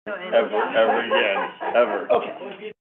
Ever again, ever. Okay.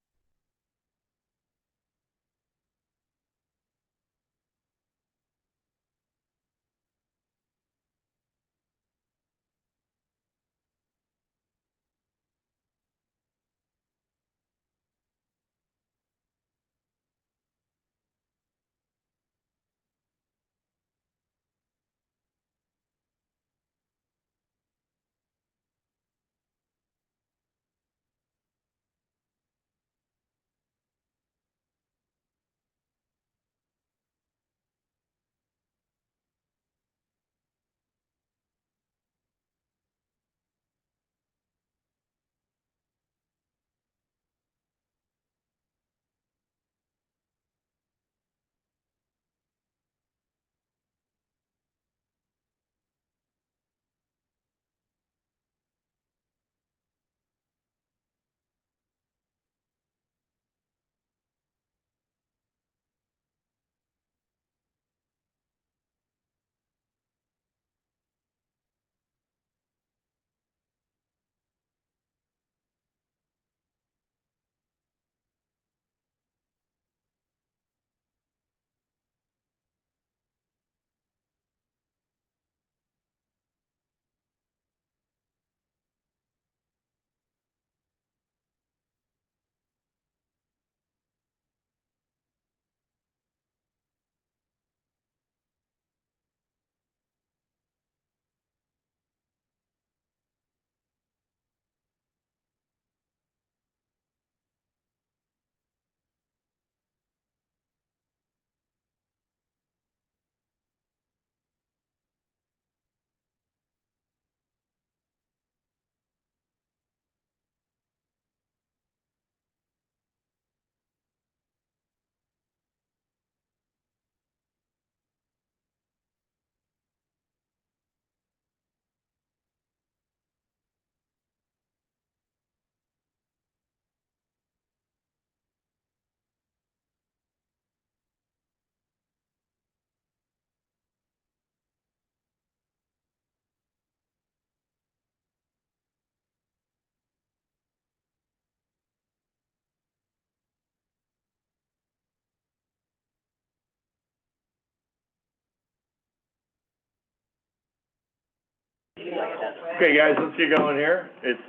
Okay, guys, let's get going here. It's,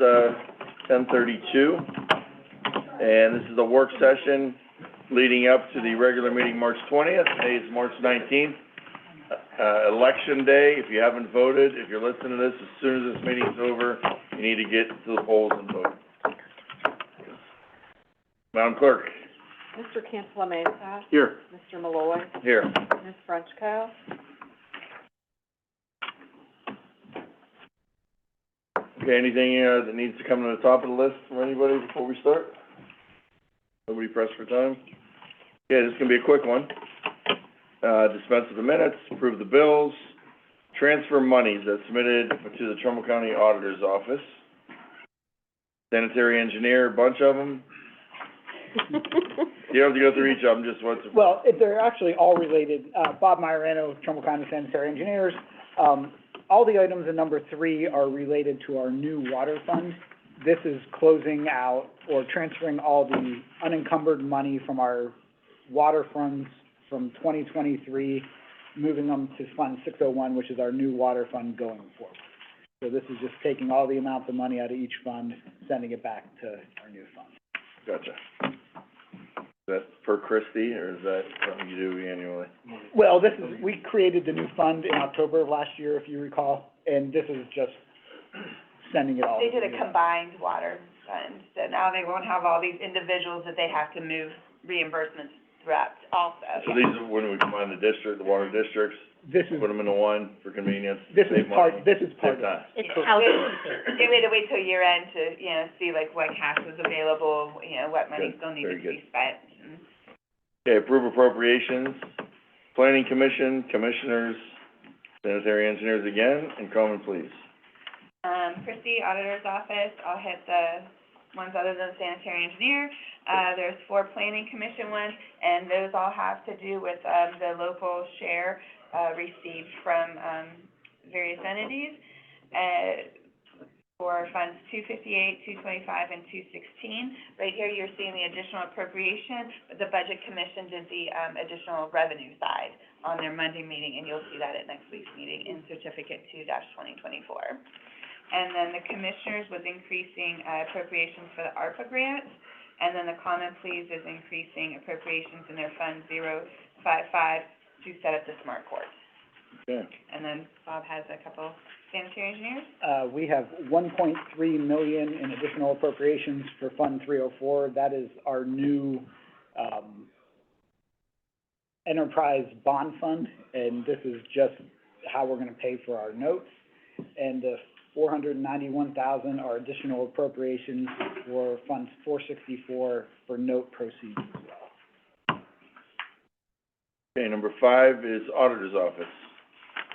10:32, and this is a work session leading up to the regular meeting March 20th. Today is March 19th, election day. If you haven't voted, if you're listening to this, as soon as this meeting's over, you need to get to the polls and vote. Madam Clerk. Mr. Cantala Mesa, Here. Mr. Malloy, Here. Ms. Frenchco. Okay, anything, that needs to come to the top of the list from anybody before we start? Nobody pressed for time? Okay, this is gonna be a quick one. Dispense with the minutes, approve the bills, transfer monies that's submitted to the Trumbull County Auditor's Office. Sanitary engineer, a bunch of them. You don't have to go through each of them, just what's. Well, they're actually all related. Bob Maiorano, Trumbull County Sanitary Engineers. All the items in number 3 are related to our new water fund. This is closing out or transferring all the unencumbered money from our water funds from 2023, moving them to Fund 601, which is our new water fund going forward. So this is just taking all the amounts of money out of each fund, sending it back to our new fund. Gotcha. Is that per Christie, or is that something you do annually? Well, we created the new fund in October of last year, if you recall, and this is just sending it all. They did a combined water fund, so now they won't have all these individuals that they have to move reimbursements throughout also. So these are when we combine the water districts, This is, put them into one for convenience, this is save money, part of save it. time. It's they had to wait till year end to, see like what cash was available, what money Good. still needed Very to be spent. Okay, approve appropriations, planning commission, commissioners, sanitary engineers again, and Coleman, please. Christie, auditor's office, I'll hit the ones other than the sanitary engineer. There's 4 planning commission ones, and those all have to do with, the local share, received from, various entities. for funds 258, 225, and 216. Right here, you're seeing the additional appropriation, but the Budget Commission did the, additional revenue side on their Monday meeting, and you'll see that at next week's meeting in Certificate 2-2024. And then the Commissioners was increasing, appropriations for the ARPA grant, and then the Common Pleas is increasing appropriations in their Fund 055 to set up the smart court. Okay. And then Bob has a couple sanitary engineers. We have 1.3 million in additional appropriations for Fund 304. That is our new, enterprise bond fund, and this is just how we're gonna pay for our notes. And the 491,000 are additional appropriations for Fund 464 for note proceeds as well. Okay, number 5 is Auditor's Office.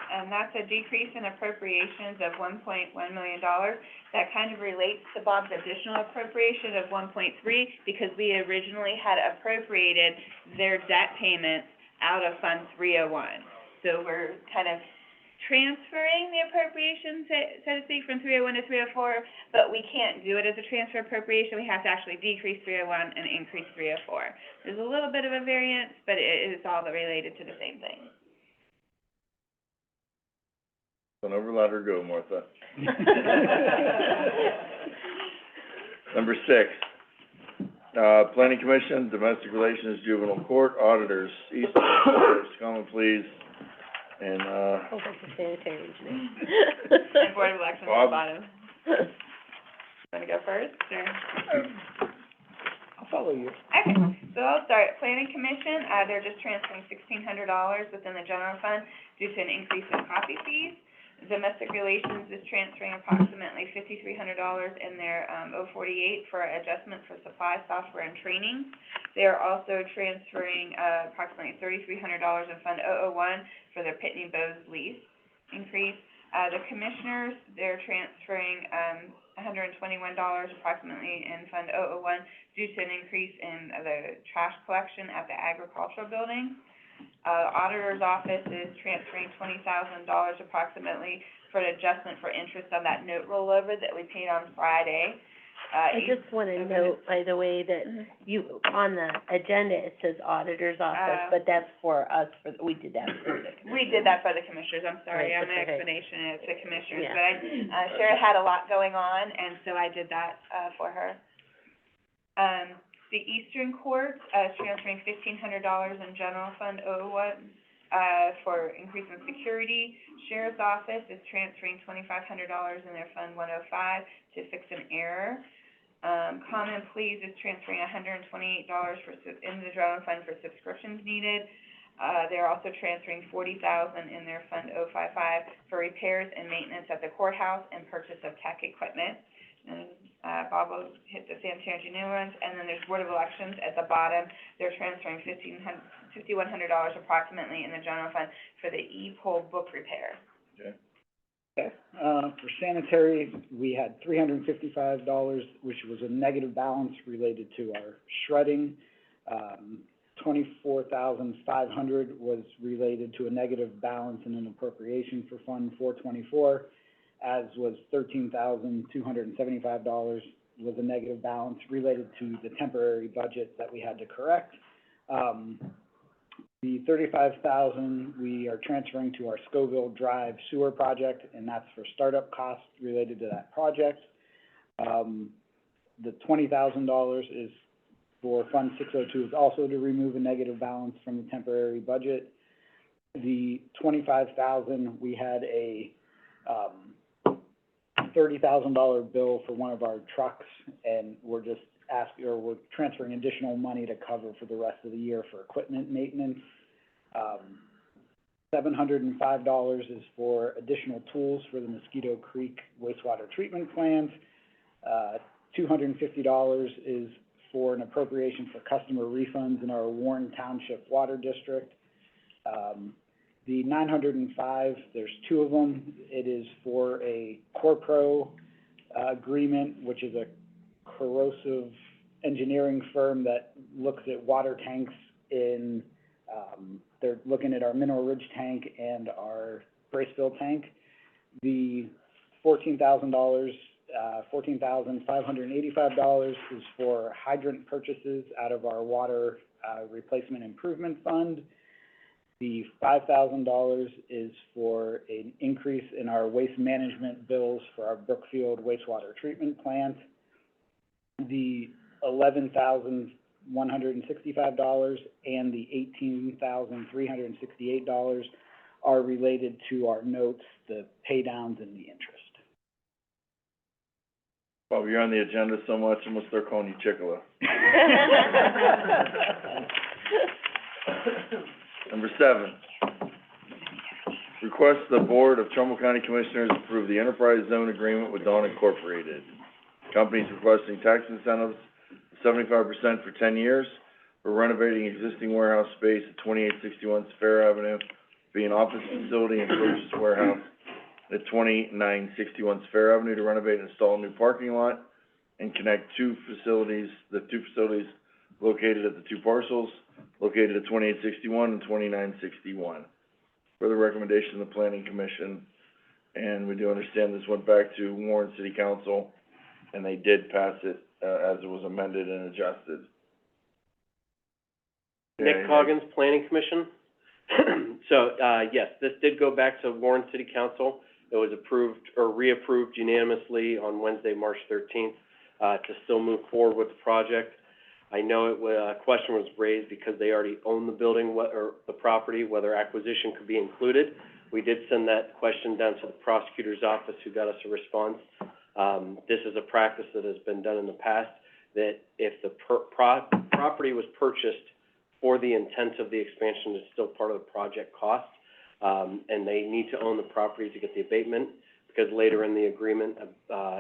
And that's a decrease in appropriations of $1.1 million. That kind of relates to Bob's additional appropriation of 1.3, because we originally had appropriated their debt payments out of Fund 301. So we're kind of transferring the appropriations, so to speak, from 301 to 304, but we can't do it as a transfer appropriation. We have to actually decrease 301 and increase 304. There's a little bit of a variance, but it is all related to the same thing. Don't ever let her go, Martha. Number 6, Planning Commission, Domestic Relations, Juvenile Court, Auditors, Eastern, Common Pleas, and, Oh, that's the sanitary engineer. And Board of Elections at Bob? the bottom. Want to go first, or? I'll follow you. Okay, so I'll start. Planning Commission, they're just transferring $1,600 within the general fund due to an increase in copy fees. Domestic Relations is transferring approximately $5,300 in their, 048 for adjustment for supply, software, and training. They are also transferring, approximately $3,300 in Fund 001 for their Pitney Bowes lease increase. The Commissioners, they're transferring, $121 approximately in Fund 001 due to an increase in the trash collection at the agricultural building. Auditor's Office is transferring $20,000 approximately for an adjustment for interest on that note rollover that we paid on Friday. I just wanna note, by the way, that you, on the agenda, it says Auditor's Office, but that's for us, we did that for the Commissioners. We did that for the Commissioners, I'm sorry, Right, on my that's okay. explanation, it's the Commissioners, Yeah. but I, Sarah had a lot going on, and so I did that, for her. The Eastern Court, is transferring $1,500 in General Fund 001, for increase in security. Sheriff's Office is transferring $2,500 in their Fund 105 to fix an error. Common Pleas is transferring $128 in the general fund for subscriptions needed. They're also transferring $40,000 in their Fund 055 for repairs and maintenance at the courthouse and purchase of tech equipment. And, Bob will hit the sanitary engineer ones, and then there's Board of Elections at the bottom. They're transferring $5,100 approximately in the general fund for the e-poll book repair. Okay. Okay, for sanitary, we had $355, which was a negative balance related to our shredding. $24,500 was related to a negative balance in an appropriation for Fund 424, as was $13,275 was a negative balance related to the temporary budget that we had to correct. The $35,000 we are transferring to our Scoville Drive sewer project, and that's for startup costs related to that project. The $20,000 is for Fund 602, is also to remove a negative balance from the temporary budget. The $25,000, we had a, $30,000 bill for one of our trucks, and we're just we're transferring additional money to cover for the rest of the year for equipment maintenance. $705 is for additional tools for the Mosquito Creek wastewater treatment plant. $250 is for an appropriation for customer refunds in our Warren Township Water District. The $905, there's two of them. It is for a CorPro agreement, which is a corrosive engineering firm that looks at water tanks in, they're looking at our Mineral Ridge tank and our Braceville tank. The $14,000 $14,585 is for hydrant purchases out of our water, replacement improvement fund. The $5,000 is for an increase in our waste management bills for our Brookfield wastewater treatment plant. The $11,165 and the $18,368 are related to our notes, the pay downs and the interest. Bob, you're on the agenda so much, I'm gonna start calling you Chicola. Number 7, request the Board of Trumbull County Commissioners approve the enterprise zone agreement with Dawn Incorporated. Company's requesting tax incentives of 75% for 10 years for renovating existing warehouse space at 2861 Fair Avenue, be an office facility and purchase warehouse at 2961 Fair Avenue to renovate and install a new parking lot and connect the two facilities located at the two parcels, located at 2861 and 2961. For the recommendation of the Planning Commission, and we do understand this went back to Warren City Council, and they did pass it, as it was amended and adjusted. Nick Coggins, Planning Commission. So, yes, this did go back to Warren City Council. It was approved or reapproved unanimously on Wednesday, March 13th, to still move forward with the project. I know a question was raised because they already own the building, or the property, whether acquisition could be included. We did send that question down to the prosecutor's office, who got us a response. This is a practice that has been done in the past, that if the property was purchased for the intent of the expansion, it's still part of the project cost, and they need to own the property to get the abatement, because later in the agreement,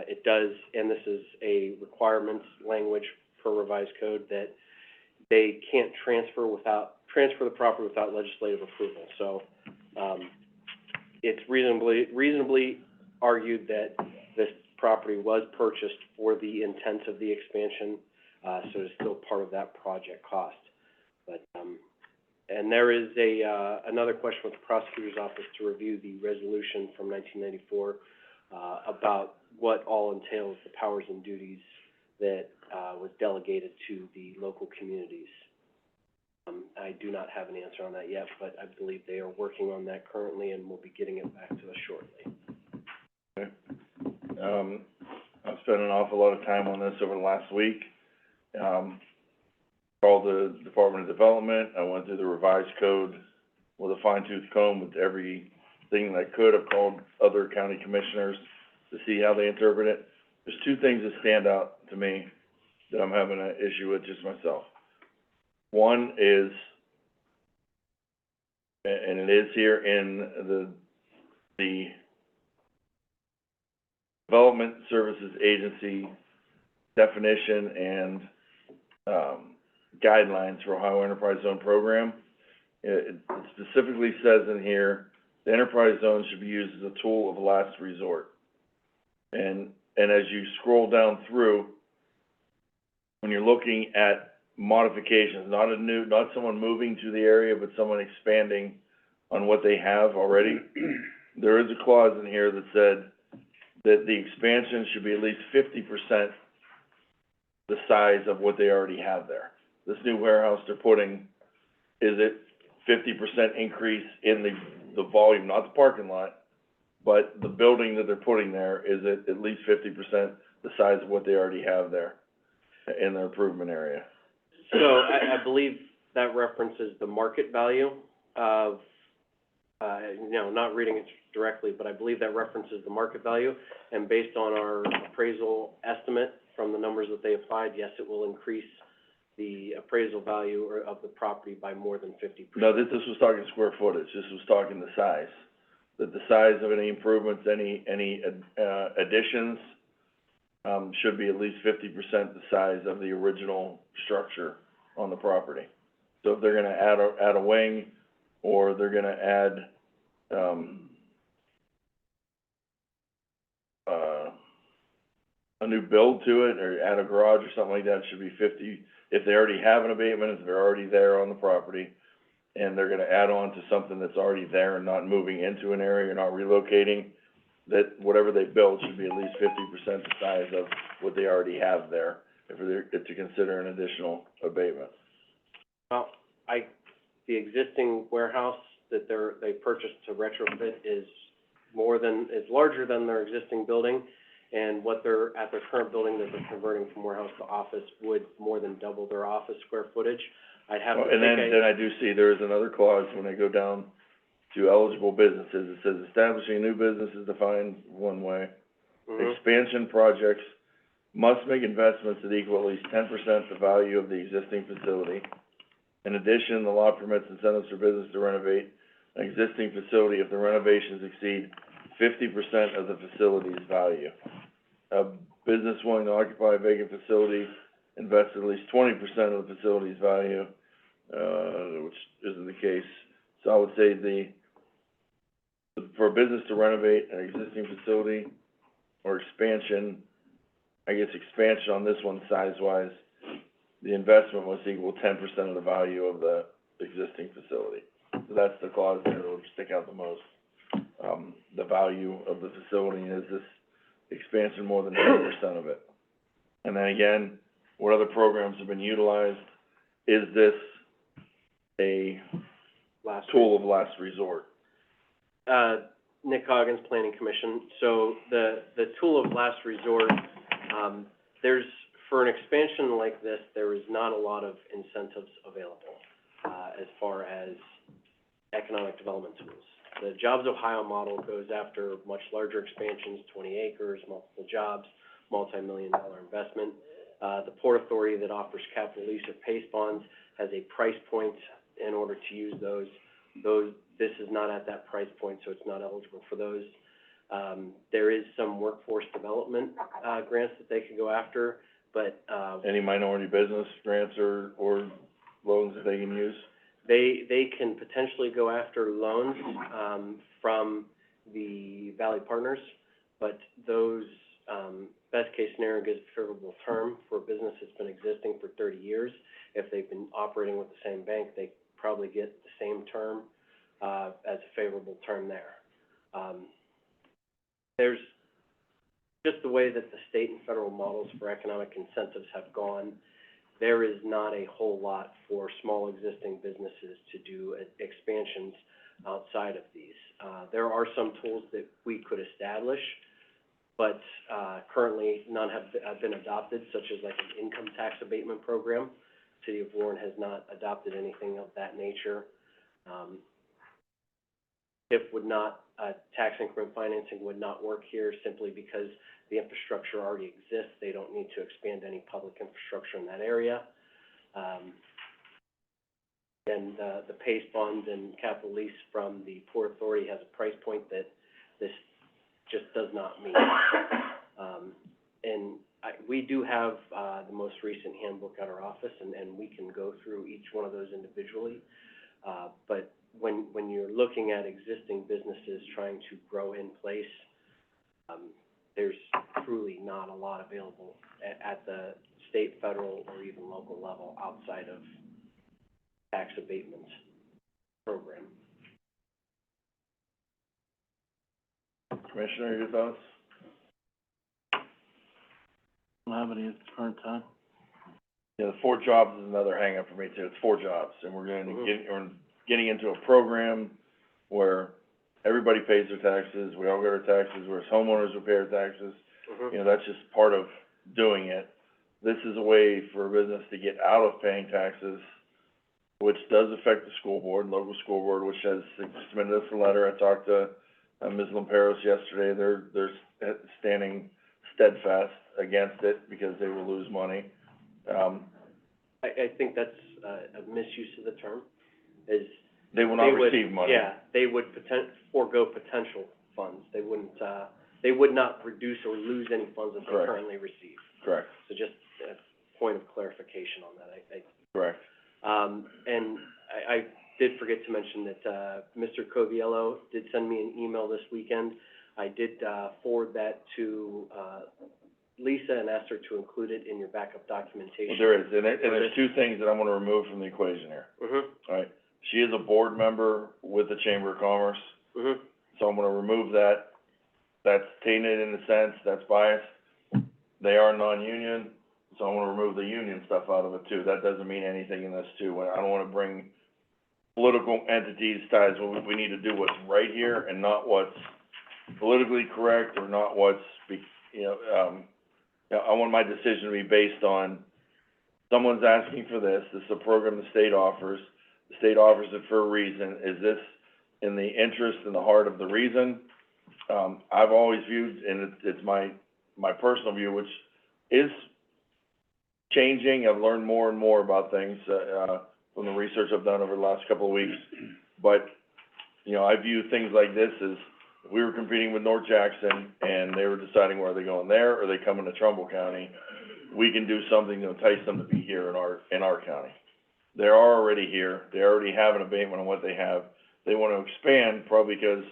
it does, and this is a requirements language per revised code, that they can't transfer the property without legislative approval. So, it's reasonably argued that this property was purchased for the intent of the expansion, so it's still part of that project cost. But, and there is another question with the prosecutor's office to review the resolution from 1994, about what all entails the powers and duties that, was delegated to the local communities. I do not have an answer on that yet, but I believe they are working on that currently and will be getting it back to us shortly. Okay. I've spent an awful lot of time on this over the last week. Called the Department of Development. I went through the revised code with a fine-tooth comb with everything that I could. I've called other county commissioners to see how they interpret it. There's two things that stand out to me that I'm having an issue with just myself. One is, and it is here in the Development Services Agency definition and guidelines for Ohio Enterprise Zone Program. It specifically says in here, the enterprise zone should be used as a tool of last resort. And as you scroll down through, when you're looking at modifications, not someone moving to the area, but someone expanding on what they have already, there is a clause in here that said that the expansion should be at least 50% the size of what they already have there. This new warehouse they're putting, is it 50% increase in the volume, not the parking lot, but the building that they're putting there, is it at least 50% the size of what they already have there in their improvement area? So I believe that references the market value of, not reading it directly, but I believe that references the market value, and based on our appraisal estimate from the numbers that they applied, yes, it will increase the appraisal value of the property by more than 50%. No, this was talking square footage. This was talking the size. That the size of any improvements, any additions, should be at least 50% the size of the original structure on the property. So if they're gonna add a wing, or they're gonna add, a new build to it, or add a garage or something like that, it should be 50. If they already have an abatement, if they're already there on the property, and they're gonna add on to something that's already there and not moving into an area or not relocating, that whatever they build should be at least 50% the size of what they already have there, if they're to consider an additional abatement. Well, the existing warehouse that they purchased to retrofit is larger than their existing building, and at their current building that they're converting from warehouse to office would more than double their office square footage. I'd have to And then I do see there is another clause when I go down to eligible businesses. It says establishing a new business is defined one way. Mhm. Expansion projects must make investments that equal at least 10% the value of the existing facility. In addition, the law permits incentives for business to renovate an existing facility if the renovations exceed 50% of the facility's value. A business willing to occupy a vacant facility invests at least 20% of the facility's value, which isn't the case. So I would say for a business to renovate an existing facility or expansion, I guess expansion on this one size-wise, the investment must equal 10% of the value of the existing facility. So that's the clause that will stick out the most. The value of the facility is this expansion more than 10% of it. And then again, what other programs have been utilized? Is this a tool of last resort? Nick Coggins, Planning Commission. So the tool of last resort, for an expansion like this, there is not a lot of incentives available, as far as economic development tools. The Jobs Ohio model goes after much larger expansions, 20 acres, multiple jobs, multi-million-dollar investment. The Port Authority that offers capital lease or PACE bonds has a price point in order to use those. This is not at that price point, so it's not eligible for those. There is some workforce development, grants that they can go after, but, Any minority business grants or loans that they can use? They can potentially go after loans, from the Valley Partners, but those, best case scenario gives a favorable term for a business that's been existing for 30 years. If they've been operating with the same bank, they probably get the same term, as a favorable term there. There's just the way that the state and federal models for economic incentives have gone, there is not a whole lot for small existing businesses to do expansions outside of these. There are some tools that we could establish, but currently none have been adopted, such as like an income tax abatement program. City of Warren has not adopted anything of that nature. Tax increment financing would not work here simply because the infrastructure already exists. They don't need to expand any public infrastructure in that area. And the PACE bonds and capital lease from the Port Authority has a price point that this just does not meet. We do have the most recent handbook at our office, and we can go through each one of those individually. But when you're looking at existing businesses trying to grow in place, there's truly not a lot available at the state, federal, or even local level outside of tax abatement program. Commissioner, your thoughts? I don't have any at the current time. Yeah, the 4 jobs is another hang up for me too. It's 4 jobs, and we're getting into a program where everybody pays their taxes, we all get our taxes, whereas homeowners will pay our taxes. Mm-hmm. You know, that's just part of doing it. This is a way for a business to get out of paying taxes, which does affect the school board, local school board, which has submitted us a letter. I talked to Ms. Lamperos yesterday. They're standing steadfast against it because they will lose money. I think that's a misuse of the term, is They will not receive money. Yeah, they would forego potential funds. They wouldn't, they would not reduce or lose any funds that they Correct. currently receive. Correct. So just a point of clarification on that, Correct. And I did forget to mention that, Mr. Coviello did send me an email this weekend. I did, forward that to, Lisa and asked her to include it in your backup documentation. Well, there is, and there's 2 things that I'm gonna remove from the equation here. Mm-hmm, All right, she is a board member with the Chamber of Commerce, mm-hmm, so I'm gonna remove that. that's tainted in a sense, that's biased. They are non-union, so I wanna remove the union stuff out of it too. That doesn't mean anything in this too. I don't wanna bring political entities ties, we need to do what's right here and not what's politically correct or not what's, I want my decision to be based on, someone's asking for this is a program the state offers it for a reason. Is this in the interest and the heart of the reason? I've always viewed, and it's my personal view, which is changing. I've learned more and more about things, from the research I've done over the last couple of weeks. But, I view things like this as, we were competing with North Jackson, and they were deciding whether they going there or they come into Trumbull County. We can do something to entice them to be here in our county. They're already here, they already have an abatement on what they have. They wanna expand, probably because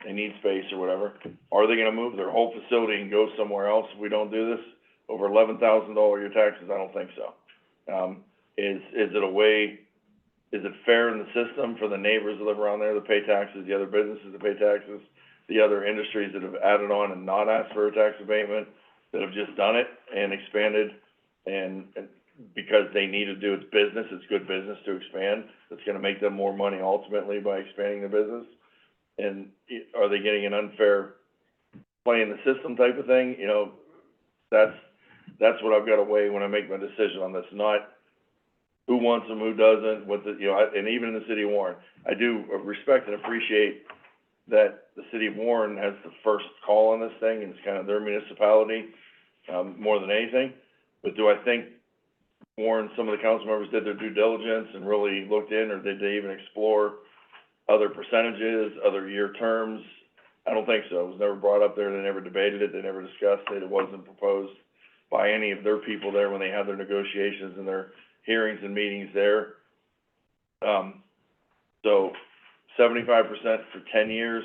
they need space or whatever. Are they gonna move their whole facility and go somewhere else if we don't do this? Over $11,000 a year taxes, I don't think so. Is it fair in the system for the neighbors that live around there to pay taxes, the other businesses to pay taxes, the other industries that have added on and not asked for a tax abatement, that have just done it and expanded, and because they need to do its business, it's good business to expand, it's gonna make them more money ultimately by expanding their business? And are they getting an unfair play in the system type of thing? That's what I've gotta weigh when I make my decision on this, not who wants them, who doesn't, and even in the city of Warren, I do respect and appreciate that the city of Warren has the first call on this thing, and it's kind of their municipality, more than anything. But do I think Warren, some of the council members did their due diligence and really looked in, or did they even explore other percentages, other year terms? I don't think so. It was never brought up there, they never debated it, they never discussed it, it wasn't proposed by any of their people there when they had their negotiations and their hearings and meetings there. So 75% for 10 years,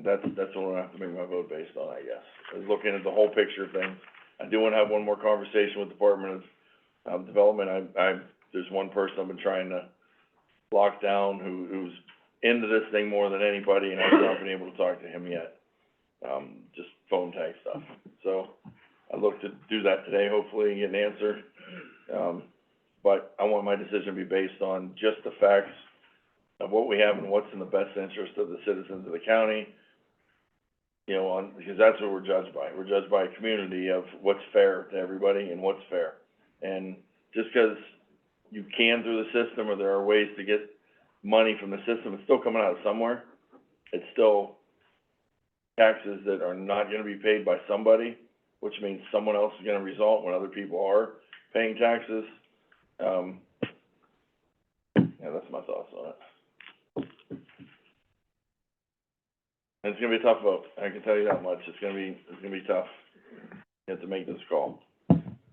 that's what I'm gonna have to make my vote based on, I guess. I was looking at the whole picture of things. I do wanna have one more conversation with the Department of Development. There's one person I've been trying to lock down who's into this thing more than anybody, and I've not been able to talk to him yet. Just phone tag stuff. So I look to do that today, hopefully, and get an answer. But I want my decision to be based on just the facts of what we have and what's in the best interest of the citizens of the county. Because that's what we're judged by. We're judged by a community of what's fair to everybody and what's fair. And just because you can through the system, or there are ways to get money from the system, it's still coming out of somewhere. It's still taxes that are not gonna be paid by somebody, which means someone else is gonna result when other people are paying taxes. That's my thoughts on it. And it's gonna be a tough vote, I can tell you that much. It's gonna be tough. You have to make this call.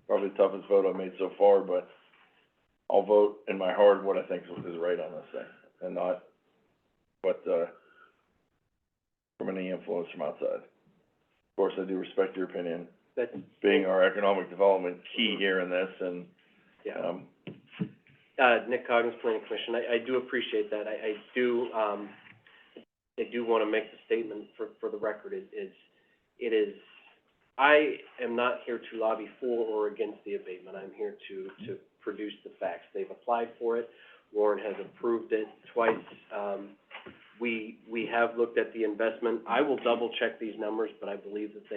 Probably the toughest vote I've made so far, but I'll vote in my heart what I think is right on this thing, and not what, from any influence from outside. Of course, I do respect your opinion, being our economic development key here in this, and, Nick Coggins, Planning Commission, I do appreciate that. I do wanna make the statement for the record, I am not here to lobby for or against the abatement. I'm here to produce the facts. They've applied for it. Warren has approved it twice. We have looked at the investment. I will double check these numbers, but I believe that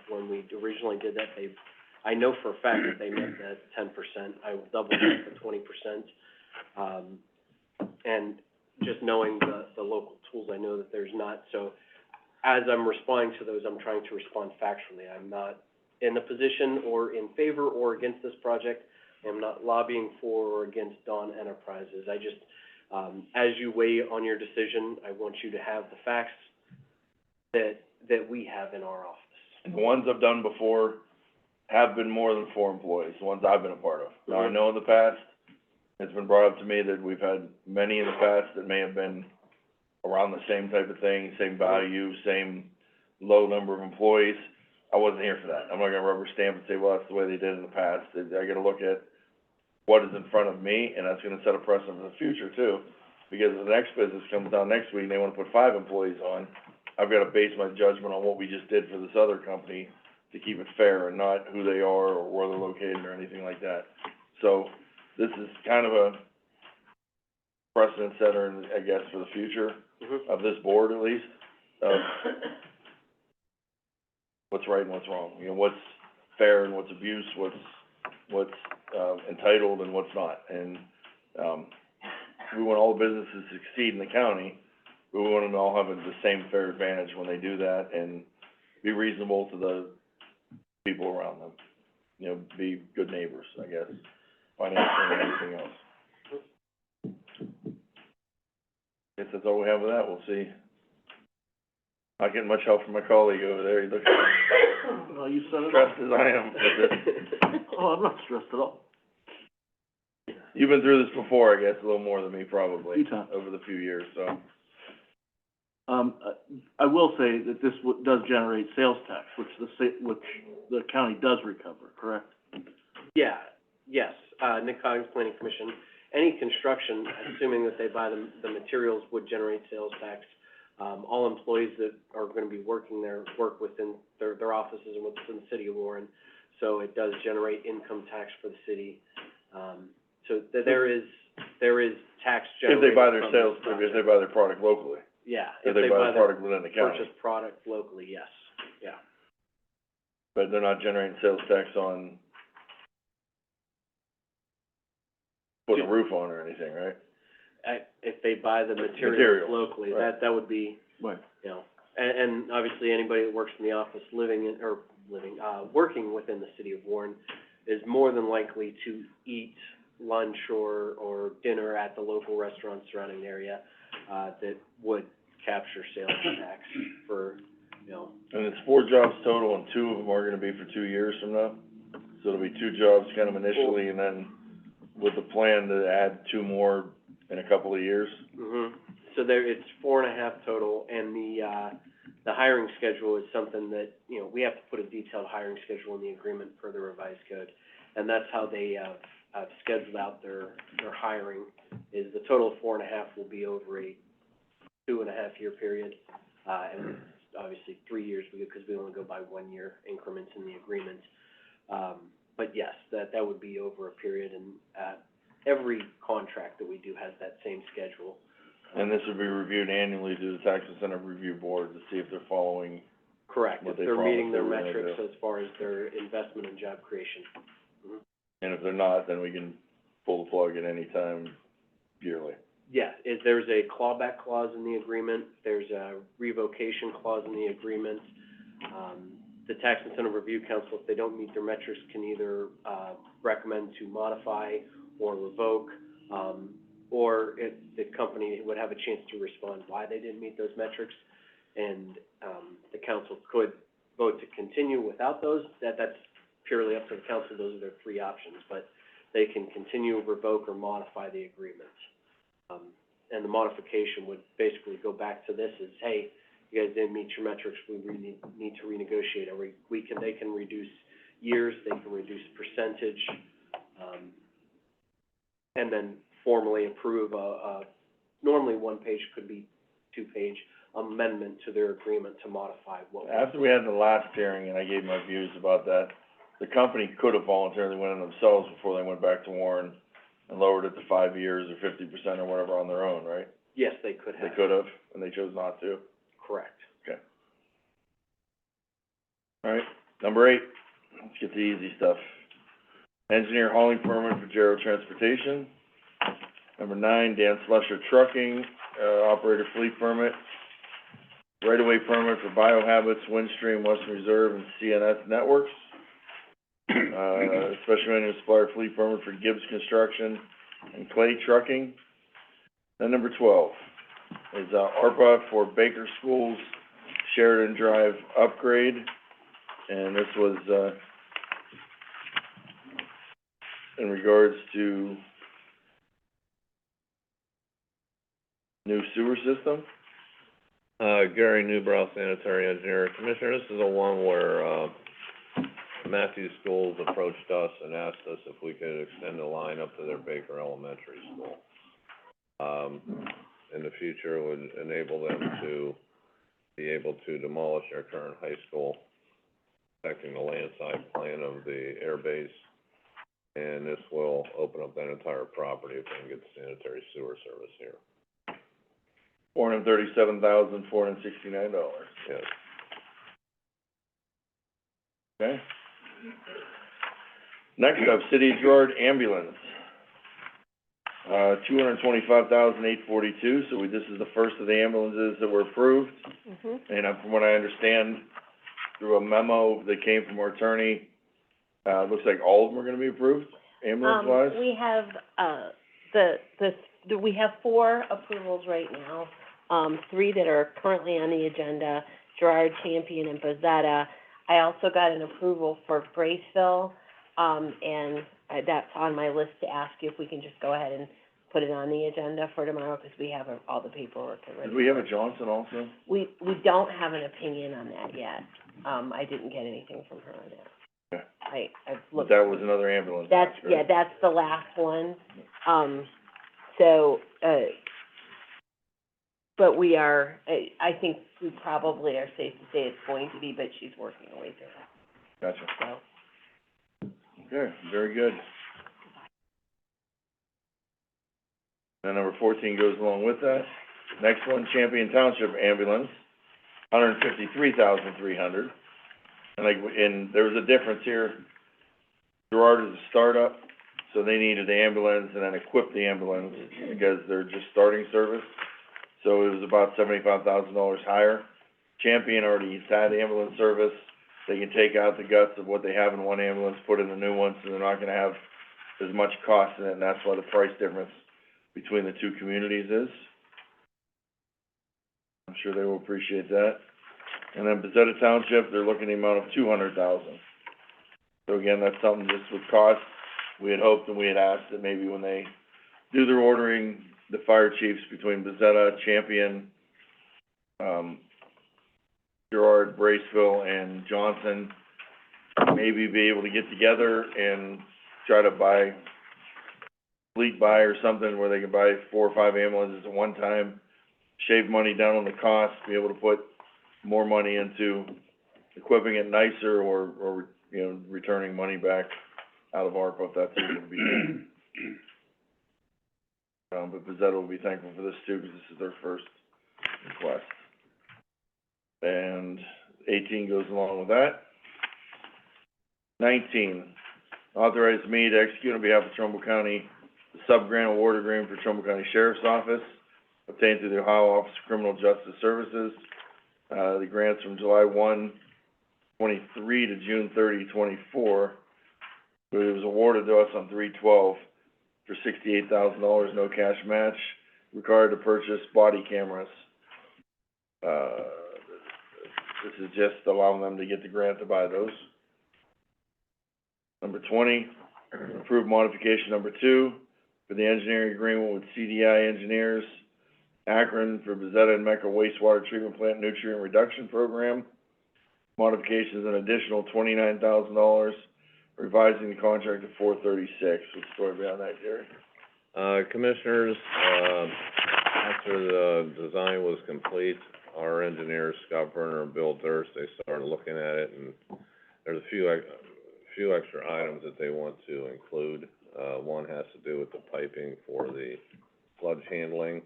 when we originally did that, I know for a fact that they meant that 10%. I will double check the 20%. And just knowing the local tools, I know that there's not. So as I'm responding to those, I'm trying to respond factually. I'm not in a position or in favor or against this project. I'm not lobbying for or against Dawn Enterprises. I just, as you weigh on your decision, I want you to have the facts that we have in our office. the ones I've done before have been more than 4 employees, the ones I've been a part of. Now, I know in the past, it's been brought up to me that we've had many in the past that may have been around the same type of thing, same value, same low number of employees. I wasn't here for that. I'm not gonna rubber stamp and say, well, that's the way they did in the past. I gotta look at what is in front of me, and that's gonna set a precedent for the future too. Because if the next business comes down next week and they wanna put 5 employees on, I've gotta base my judgment on what we just did for this other company to keep it fair and not who they are or where they're located or anything like that. So, this is kind of a precedent setter, I guess, for the future of this board at least, of what's right and what's wrong. You know, what's fair and what's abuse, what's entitled and what's not. And, we want all the businesses to succeed in the county, but we want them to all have the same fair advantage when they do that and be reasonable to the people around them. You know, be good neighbors, I guess, financially and everything else. Guess that's all we have with that. We'll see. Not getting much help from my colleague over there. He looks No, you said it all. stressed as I am with it. Oh, I'm not stressed at all. You've been through this before, I guess, a little more than me probably, Few times. over the few years, so. I will say that this does generate sales tax, which the county does recover, correct? Yeah, yes, Nick Coggins, Planning Commission, any construction, assuming that they buy the materials, would generate sales tax. All employees that are gonna be working there work within their offices and within the city of Warren, so it does generate income tax for the city. So there is tax If generated they buy their from sales, this if project. they buy their product locally. Yeah, If they buy the product within the county. purchase product locally, yes, yeah. But they're not generating sales tax on putting a roof on or anything, right? If they buy the materials Materials, locally, right. that would be, Right. you know, and obviously anybody that works in the office working within the city of Warren is more than likely to eat lunch or dinner at the local restaurants surrounding the area, that would capture sales tax for, you know. And it's 4 jobs total, and 2 of them are gonna be for 2 years from now? So it'll be 2 jobs kind of initially, and then with the plan to add 2 more in a couple of years? So it's 4.5 total, and the hiring schedule is something that, you know, we have to put a detailed hiring schedule in the agreement per the revised code. And that's how they have scheduled out their hiring, is the total of 4.5 will be over a 2.5-year period. And obviously 3 years, because we only go by 1-year increments in the agreement. But yes, that would be over a period, and every contract that we do has that same schedule. And this would be reviewed annually through the Tax Incentive Review Board to see if they're following. Correct, What if they they're meeting promised their they were gonna metrics do. as far as their investment and job creation. And if they're not, then we can pull the plug at any time yearly. Yeah, there's a clawback clause in the agreement, there's a revocation clause in the agreement. The Tax Incentive Review Council, if they don't meet their metrics, can either, recommend to modify or revoke, or the company would have a chance to respond why they didn't meet those metrics. And, the council could vote to continue without those, that's purely up to the council, those are their 3 options, but they can continue, revoke, or modify the agreement. And the modification would basically go back to this as, hey, you guys didn't meet your metrics, we need to renegotiate, or they can reduce years, they can reduce percentage, and then formally approve normally 1 page, could be 2-page amendment to their agreement to modify what was. After we had the last hearing and I gave my views about that, the company could have voluntarily went in themselves before they went back to Warren and lowered it to 5 years or 50% or whatever on their own, right? Yes, they could have. They could have, and they chose not to. Correct. Okay. All right, number 8, let's get the easy stuff. Engineer hauling permit for Jarrow Transportation. Number 9, Dan Slusher Trucking, operator fleet permit. Right-of-way permit for Biohabits, Windstream, Western Reserve, and CNS Networks. Special maintenance supplier fleet permit for Gibbs Construction and Clay Trucking. Then number 12 is, ARPA for Baker Schools Sheridan Drive upgrade. And this was, in regards to new sewer system. Gary Newbrow, sanitary engineer. Commissioner, this is the one where, Matthews Schools approached us and asked us if we could extend the line up to their Baker Elementary School. in the future would enable them to be able to demolish their current high school, affecting the landside plan of the air base. And this will open up that entire property if they can get sanitary sewer service here. $437,469. Yes. Okay. Next up, City of Girard Ambulance. $225,842, so this is the first of the ambulances that were approved. And from what I understand, through a memo that came from our attorney, looks like all of them are gonna be approved, ambulance-wise? We have, we have 4 approvals right now, 3 that are currently on the agenda, Girard, Champion, and Bezetta. I also got an approval for Braceville, and that's on my list to ask you if we can just go ahead and put it on the agenda for tomorrow, because we have all the paperwork already. Did we have a Johnson also? We don't have an opinion on that yet. I didn't get anything from her on that. Okay. I've But looked. that was another ambulance. That's, correct? yeah, that's the last one. But we are, I think we probably are safe to say it's going to be, but she's working her way through it, Gotcha. so. Okay, very good. And number 14 goes along with that. Next one, Champion Township Ambulance, $153,300. And there was a difference here. Girard is a startup, so they needed the ambulance and then equip the ambulance because they're just starting service. So it was about $75,000 higher. Champion already had ambulance service. They can take out the guts of what they have in one ambulance, put in a new one, so they're not gonna have as much cost in it, and that's why the price difference between the two communities is. I'm sure they will appreciate that. And then Bezetta Township, they're looking at the amount of $200,000. So again, that's something just with cost, we had hoped and we had asked that maybe when they do their ordering, the fire chiefs between Bezetta, Champion, Girard, Braceville, and Johnson, maybe be able to get together and try to buy, fleet buy or something where they can buy 4 or 5 ambulances at one time, shave money down on the cost, be able to put more money into equipping it nicer or, you know, returning money back out of ARPA if that's what it would be. But Bezetta will be thankful for this too, because this is their first request. And 18 goes along with that. 19, authorize me to execute on behalf of Trumbull County the sub-grant award agreement for Trumbull County Sheriff's Office, obtained through the Ohio Office of Criminal Justice Services. The grant's from July 1, 23 to June 30, 24. But it was awarded to us on 3/12 for $68,000, no cash match, required to purchase body cameras. This is just allowing them to get the grant to buy those. Number 20, approve modification number 2 for the engineering agreement with CDI Engineers, Akron for Bezetta and Mecca wastewater treatment plant nutrient reduction program. Modifications an additional $29,000, revising the contract to $436. What's the story behind that, Jerry? Commissioners, after the design was complete, our engineers, Scott Berner and Bill Durst, they started looking at it, and there's a few extra items that they want to include. One has to do with the piping for the sludge handling.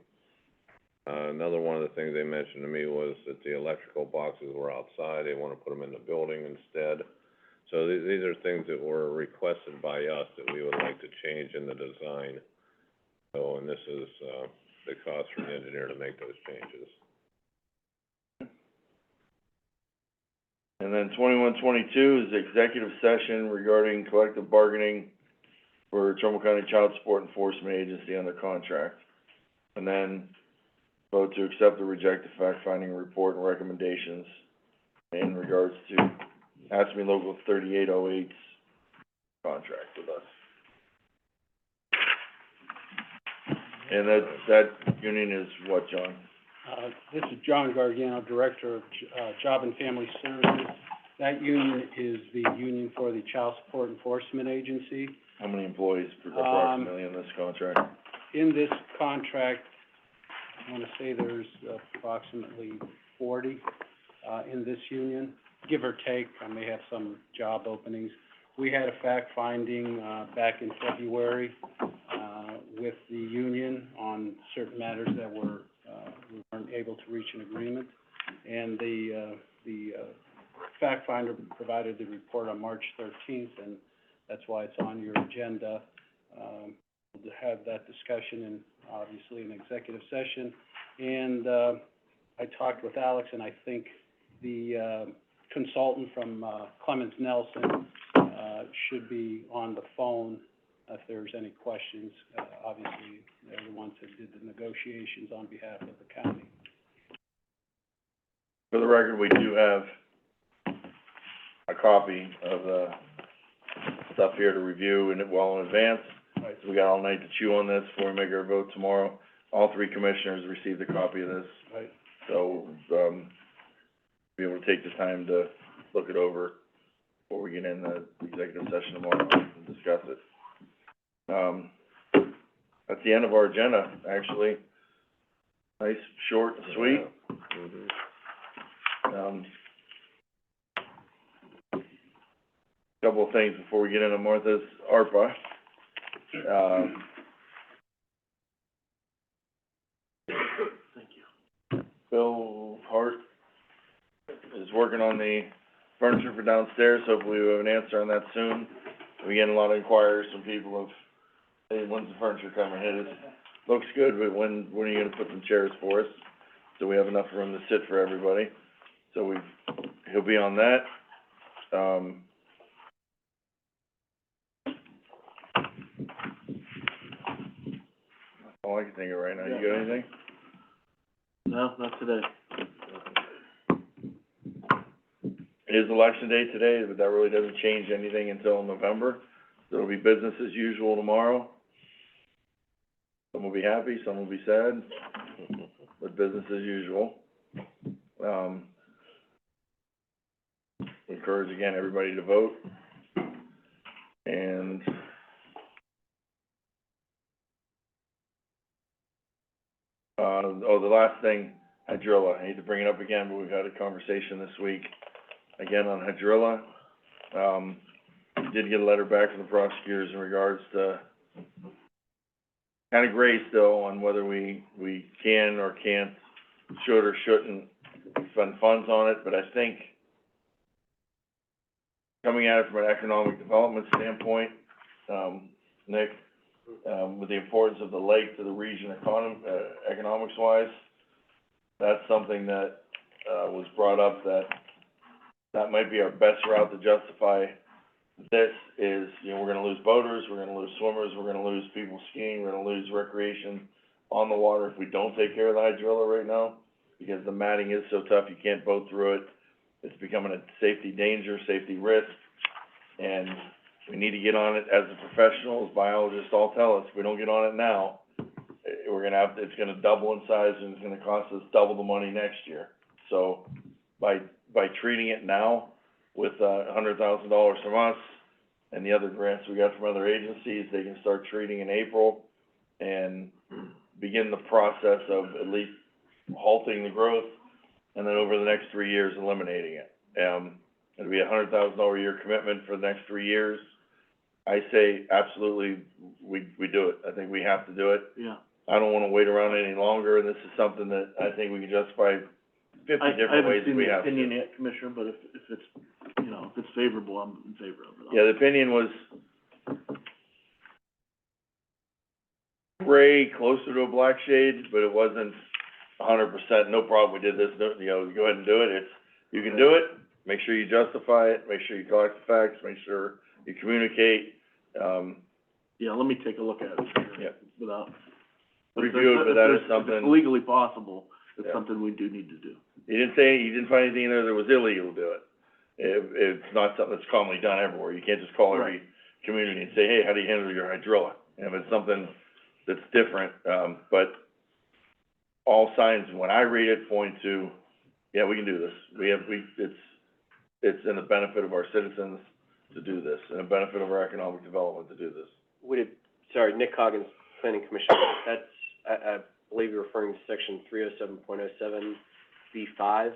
Another one of the things they mentioned to me was that the electrical boxes were outside, they wanna put them in the building instead. So these are things that were requested by us that we would like to change in the design. So, and this is, the cost for the engineer to make those changes. And then 21-22 is the executive session regarding collective bargaining for Trumbull County Child Support Enforcement Agency under contract. And then vote to accept or reject the fact-finding report and recommendations in regards to ASME Local 3808's contract with us. And that union is what, John? This is John Gargano, Director of Job and Family Services. That union is the union for the Child Support Enforcement Agency. How many employees approximately in this contract? in this contract, I wanna say there's approximately 40, in this union, give or take. I may have some job openings. We had a fact-finding, back in February, with the union on certain matters that were, we weren't able to reach an agreement. And the fact finder provided the report on March 13th, and that's why it's on your agenda. To have that discussion in, obviously, an executive session. And, I talked with Alex, and I think the, consultant from, Clemens Nelson, should be on the phone if there's any questions. Obviously, they're the ones that did the negotiations on behalf of the county. For the record, we do have a copy of the stuff here to review and well in advance. Right. So we got all night to chew on this before we make our vote tomorrow. All three commissioners received a copy of this. Right. So, be able to take the time to look it over before we get in the executive session tomorrow and discuss it. That's the end of our agenda, actually. Nice, short, and sweet. Couple of things before we get into Martha's ARPA. Thank you. Bill Hart is working on the furniture for downstairs. Hopefully we have an answer on that soon. We get a lot of inquiries from people of, hey, when's the furniture coming? It looks good, but when are you gonna put some chairs for us? So we have enough room to sit for everybody. So he'll be on that. That's all I can think of right now. You got anything? No, not today. It is election day today, but that really doesn't change anything until November. So it'll be business as usual tomorrow. Some will be happy, some will be sad, but business as usual. Encourage again everybody to vote. And the last thing, Hydrilla. I hate to bring it up again, but we've had a conversation this week again on Hydrilla. We did get a letter back from the prosecutors in regards to kind of gray still on whether we can or can't, should or shouldn't spend funds on it, but I think coming at it from an economic development standpoint, Nick, with the importance of the lake to the region economics wise, that's something that, was brought up that might be our best route to justify this is, we're gonna lose boaters, we're gonna lose swimmers, we're gonna lose people skiing, we're gonna lose recreation on the water if we don't take care of the hydrilla right now, because the matting is so tough, you can't boat through it. It's becoming a safety danger, safety risk, and we need to get on it as the professionals, biologists all tell us, if we don't get on it now, it's gonna double in size and it's gonna cost us double the money next year. So, by treating it now with $100,000 from us and the other grants we got from other agencies, they can start treating in April and begin the process of at least halting the growth, and then over the next 3 years, eliminating it. It'll be a $100,000 a year commitment for the next 3 years. I say absolutely, we do it. I think we have to do it. Yeah. I don't wanna wait around any longer, and this is something that I think we can justify 50 different ways we have I haven't seen the to. opinion yet, Commissioner, but if it's, if it's favorable, I'm in favor of it. Yeah, the opinion was gray, closer to a black shade, but it wasn't 100%, no problem, we did this, no, go ahead and do it. You can do it, make sure you justify it, make sure you collect the facts, make sure you communicate, Yeah, let me take a look at it. Yeah. Without. Review it, but that is If something. it's legally possible, it's Yeah. something we do need to do. You didn't find anything in there that was illegal to do it. It's not something that's commonly done everywhere. You can't just call every community and say, hey, how do you handle your hydrilla? And if it's something that's different, but all signs, when I read it, point to, yeah, we can do this. It's in the benefit of our citizens to do this, and the benefit of our economic development to do this. Nick Coggins Planning Commission, that's, I believe you're referring to section 307.07 B5,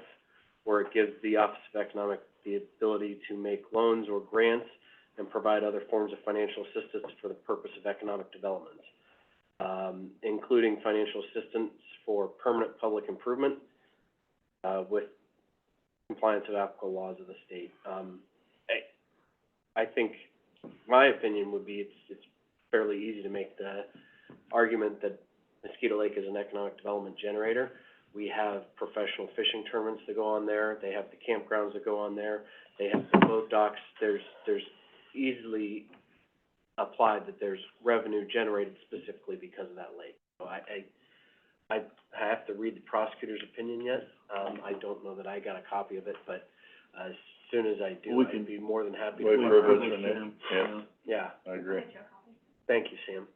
where it gives the Office of Economic the ability to make loans or grants and provide other forms of financial assistance for the purpose of economic development, including financial assistance for permanent public improvement, with compliance of applicable laws of the state. I think, my opinion would be it's fairly easy to make the argument that Mosquito Lake is an economic development generator. We have professional fishing tournaments that go on there, they have the campgrounds that go on there, they have the boat docks, there's easily applied that there's revenue generated specifically because of that lake. So I have to read the prosecutor's opinion yet, I don't know that I got a copy of it, but as soon as I do, I'd be more than happy to. Wait for it, yeah, Yeah, I agree. thank you, Sam.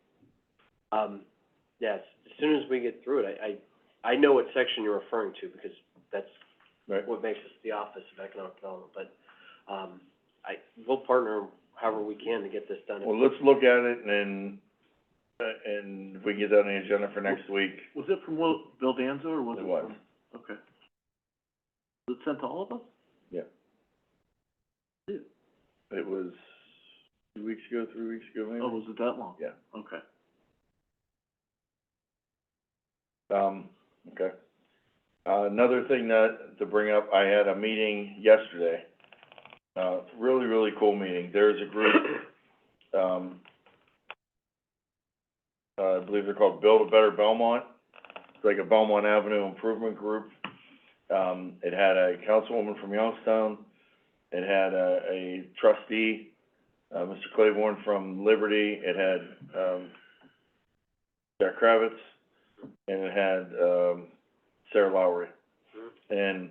Yes, as soon as we get through it, I know what section you're referring to, because that's Right. what makes us the Office of Economic Development, but, we'll partner however we can to get this done. Well, let's look at it, and if we can get that on the agenda for next week. Was it from Bill Danzo, or was it It was. from? Okay. Was it sent to all of us? Yeah. It was 2 weeks ago, 3 weeks ago, maybe? Oh, was it that long? Yeah. Okay. Okay. Another thing to bring up, I had a meeting yesterday, really, really cool meeting. There's a group, I believe they're called Build a Better Belmont. It's like a Belmont Avenue improvement group. It had a councilwoman from Youngstown, it had a trustee, Mr. Claiborne from Liberty, it had, Jack Kravitz, and it had, Sarah Lowry. And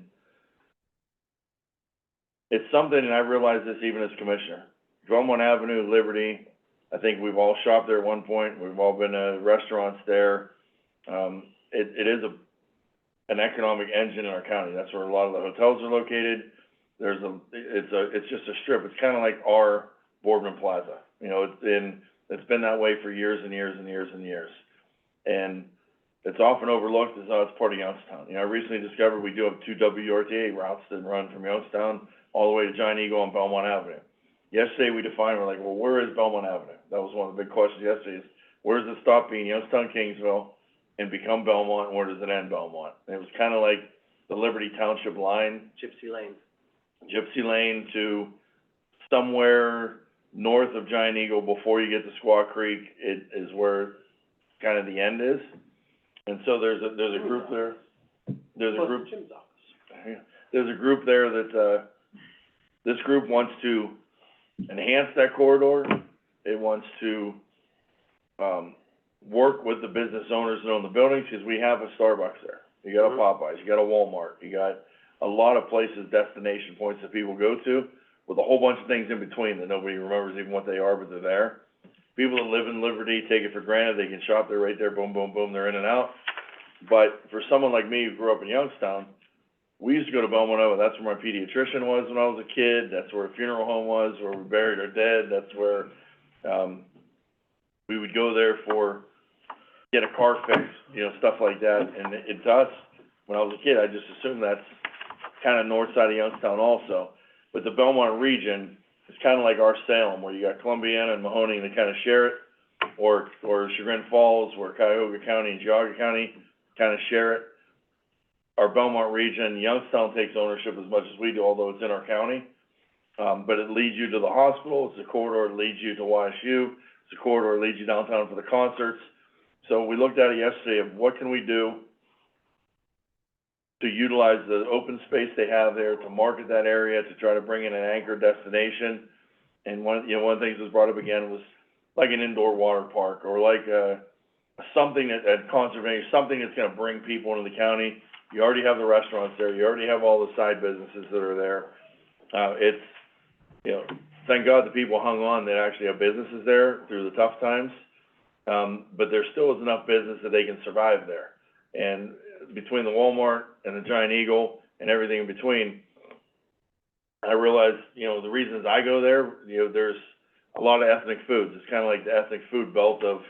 it's something, and I realized this even as commissioner, Belmont Avenue, Liberty, I think we've all shopped there at one point, we've all been to restaurants there. It is an economic engine in our county, that's where a lot of the hotels are located. It's just a strip, it's kinda like our Boardman Plaza, you know, it's been that way for years and years and years and years. And it's often overlooked as, oh, it's part of Youngstown. You know, I recently discovered we do have 2 WRTA routes that run from Youngstown all the way to Giant Eagle on Belmont Avenue. Yesterday we defined, we're like, well, where is Belmont Avenue? That was one of the big questions yesterday, is where does it stop being Youngstown, Kingsville, and become Belmont, and where does it end Belmont? And it was kinda like the Liberty Township line. Gypsy Lane to somewhere north of Giant Eagle before you get to Squaw Creek, it is where kind of the end is. And so there's a group there, there's a group there that, this group wants to enhance that corridor. It wants to, work with the business owners that own the buildings, because we have a Starbucks there. You got a Popeyes, you got a Walmart, you got a lot of places, destination points that people go to, with a whole bunch of things in between that nobody remembers even what they are, but they're there. People that live in Liberty take it for granted, they can shop there right there, boom, boom, boom, they're in and out. But for someone like me who grew up in Youngstown, we used to go to Belmont Avenue, that's where my pediatrician was when I was a kid, that's where a funeral home was, where we buried our dead, that's where, we would go there for, get a car fixed, you know, stuff like that. And it does, when I was a kid, I just assumed that's kinda north side of Youngstown also. But the Belmont region is kinda like our Salem, where you got Columbiana and Mahoning that kinda share it, or Chagrin Falls, where Cuyahoga County and Geauga County kinda share it. Our Belmont region, Youngstown takes ownership as much as we do, although it's in our county. But it leads you to the hospital, it's a corridor that leads you to YSU, it's a corridor that leads you downtown for the concerts. So we looked at it yesterday of what can we do to utilize the open space they have there, to market that area, to try to bring in an anchor destination. And one of the things that was brought up again was like an indoor water park, or like, something at conservation, something that's gonna bring people into the county. You already have the restaurants there, you already have all the side businesses that are there. It's, you know, thank God the people hung on that actually have businesses there through the tough times. But there still is enough business that they can survive there. And between the Walmart and the Giant Eagle and everything in between, I realized, you know, the reasons I go there, you know, there's a lot of ethnic foods. It's kinda like the ethnic food belt of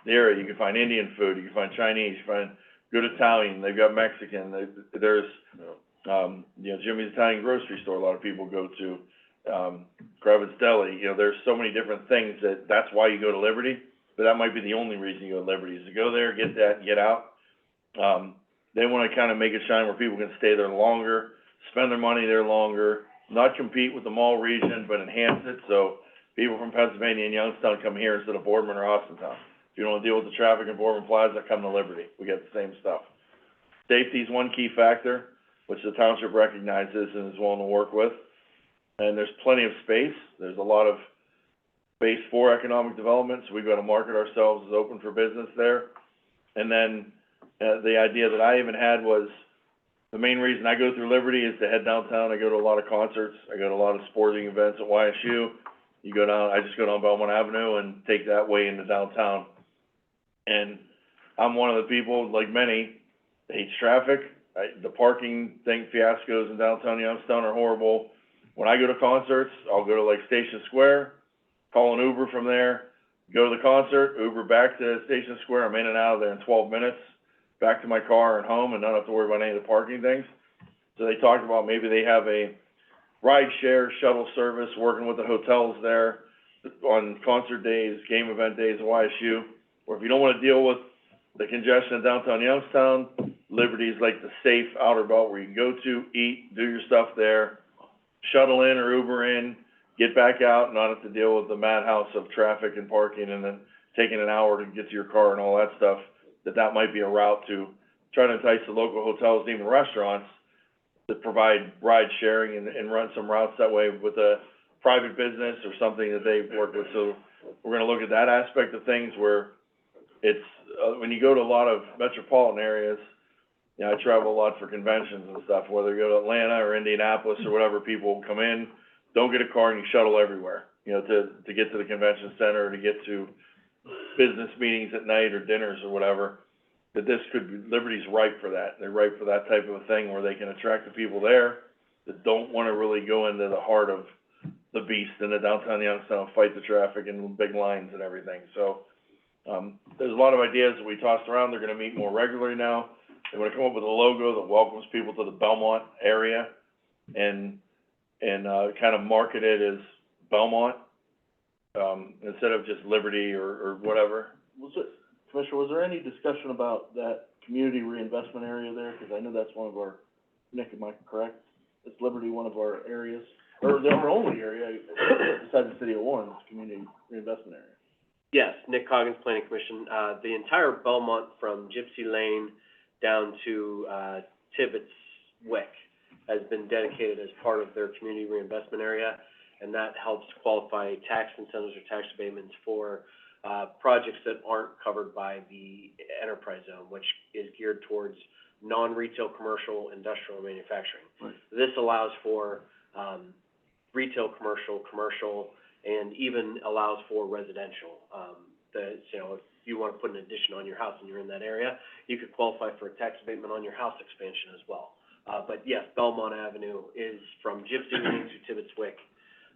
the area. You can find Indian food, you can find Chinese, you find good Italian, they've got Mexican, there's, you know, Jimmy's Italian grocery store, a lot of people go to, Kravitz Deli, you know, there's so many different things that's why you go to Liberty, but that might be the only reason you go to Liberty, is to go there, get that, and get out. They wanna kinda make it shine where people can stay there longer, spend their money there longer, not compete with the mall region, but enhance it, so people from Pennsylvania and Youngstown come here instead of Boardman or Austintown. If you don't wanna deal with the traffic in Boardman Plaza, come to Liberty, we got the same stuff. Safety's one key factor, which the township recognizes and is willing to work with. And there's plenty of space, there's a lot of space for economic development, so we've gotta market ourselves as open for business there. And then, the idea that I even had was, the main reason I go through Liberty is to head downtown. I go to a lot of concerts, I go to a lot of sporting events at YSU. You go down, I just go down Belmont Avenue and take that way into downtown. And I'm one of the people, like many, that hates traffic. The parking thing fiascos in downtown Youngstown are horrible. When I go to concerts, I'll go to like Station Square, call an Uber from there, go to the concert, Uber back to Station Square. I'm in and out of there in 12 minutes, back to my car and home, and not have to worry about any of the parking things. So they talked about maybe they have a ride share shuttle service working with the hotels there on concert days, game event days at YSU, or if you don't wanna deal with the congestion in downtown Youngstown, Liberty's like the safe outer belt where you can go to, eat, do your stuff there, shuttle in or Uber in, get back out, and not have to deal with the madhouse of traffic and parking, and then taking an hour to get to your car and all that stuff, that might be a route to try to entice the local hotels, even restaurants, that provide ride sharing and run some routes that way with a private business or something that they work with. So we're gonna look at that aspect of things where it's, when you go to a lot of metropolitan areas, you know, I travel a lot for conventions and stuff, whether you go to Atlanta or Indianapolis or whatever, people come in, don't get a car, and you shuttle everywhere, you know, to get to the convention center, or to get to business meetings at night or dinners or whatever, that this could be, Liberty's ripe for that. They're ripe for that type of a thing where they can attract the people there that don't wanna really go into the heart of the beast in the downtown Youngstown, fight the traffic and big lines and everything. So, there's a lot of ideas that we tossed around. They're gonna meet more regularly now. They wanna come up with a logo that welcomes people to the Belmont area and kind of market it as Belmont, instead of just Liberty or whatever. Commissioner, was there any discussion about that community reinvestment area there? Because I know that's one of our, Nick, am I correct? Is Liberty one of our areas, or our only area besides the city of Warren, is community reinvestment area? Yes, Nick Coggins, Planning Commission. The entire Belmont from Gypsy Lane down to, Tibbetts Wick has been dedicated as part of their community reinvestment area, and that helps qualify tax incentives or tax abatements for, projects that aren't covered by the enterprise zone, which is geared towards non-retail, commercial, industrial, and manufacturing. Right. This allows for, retail, commercial, and even allows for residential. You know, if you wanna put an addition on your house and you're in that area, you could qualify for a tax abatement on your house expansion as well. But yes, Belmont Avenue is from Gypsy Lane to Tibbetts Wick.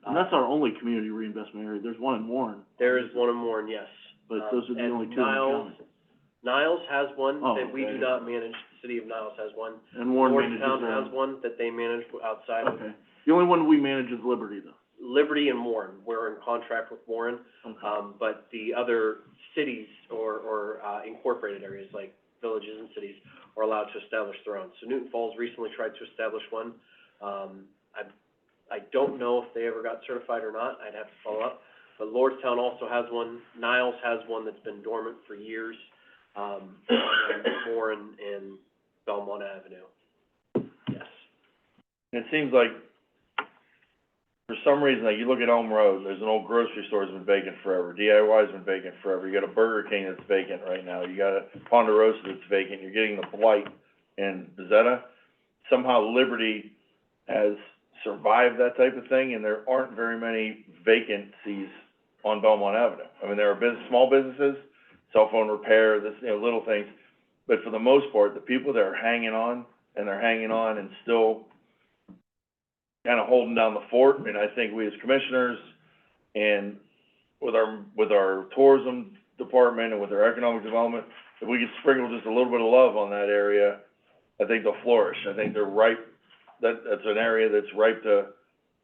And that's our only community reinvestment area. There's one in Warren. There is one in Warren, yes. But those are the and only two in the county. Niles has one Oh, that we okay. do not manage. The city of Niles has one. And Warren manages Georgetown has one that they manage outside of Okay. The only one we manage is Liberty, though. Liberty and Warren. We're in contract with Warren. Okay. But the other cities or incorporated areas like villages and cities are allowed to establish their own. So Newton Falls recently tried to establish one. I don't know if they ever got certified or not. I'd have to follow up. But Lordstown also has one. Niles has one that's been dormant for years. And Warren and Belmont Avenue. Yes. And it seems like, for some reason, like you look at Elm Road, there's an old grocery store that's been vacant forever. DIY's been vacant forever. You got a Burger King that's vacant right now. You got a Ponderosa that's vacant. You're getting the blight in Bezetta. Somehow Liberty has survived that type of thing, and there aren't very many vacancies on Belmont Avenue. I mean, there are small businesses, cell phone repair, little things. But for the most part, the people that are hanging on, and still kind of holding down the fort, and I think we as commissioners and with our tourism department and with their economic development, if we could sprinkle just a little bit of love on that area, I think they'll flourish. I think they're ripe, that's an area that's ripe to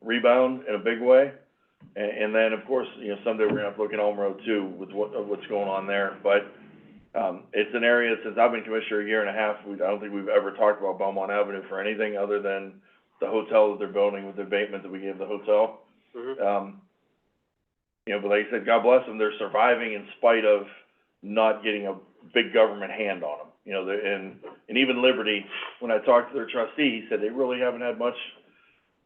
rebound in a big way. And then, of course, you know, someday we're gonna have to look at Elm Road too, with what's going on there. But, it's an area, since I've been commissioner a year and a half, I don't think we've ever talked about Belmont Avenue for anything other than the hotel that they're building with the abatement that we gave the hotel. Mhm. You know, but like I said, God bless them, they're surviving in spite of not getting a big government hand on them. You know, and even Liberty, when I talked to their trustee, he said they really haven't had much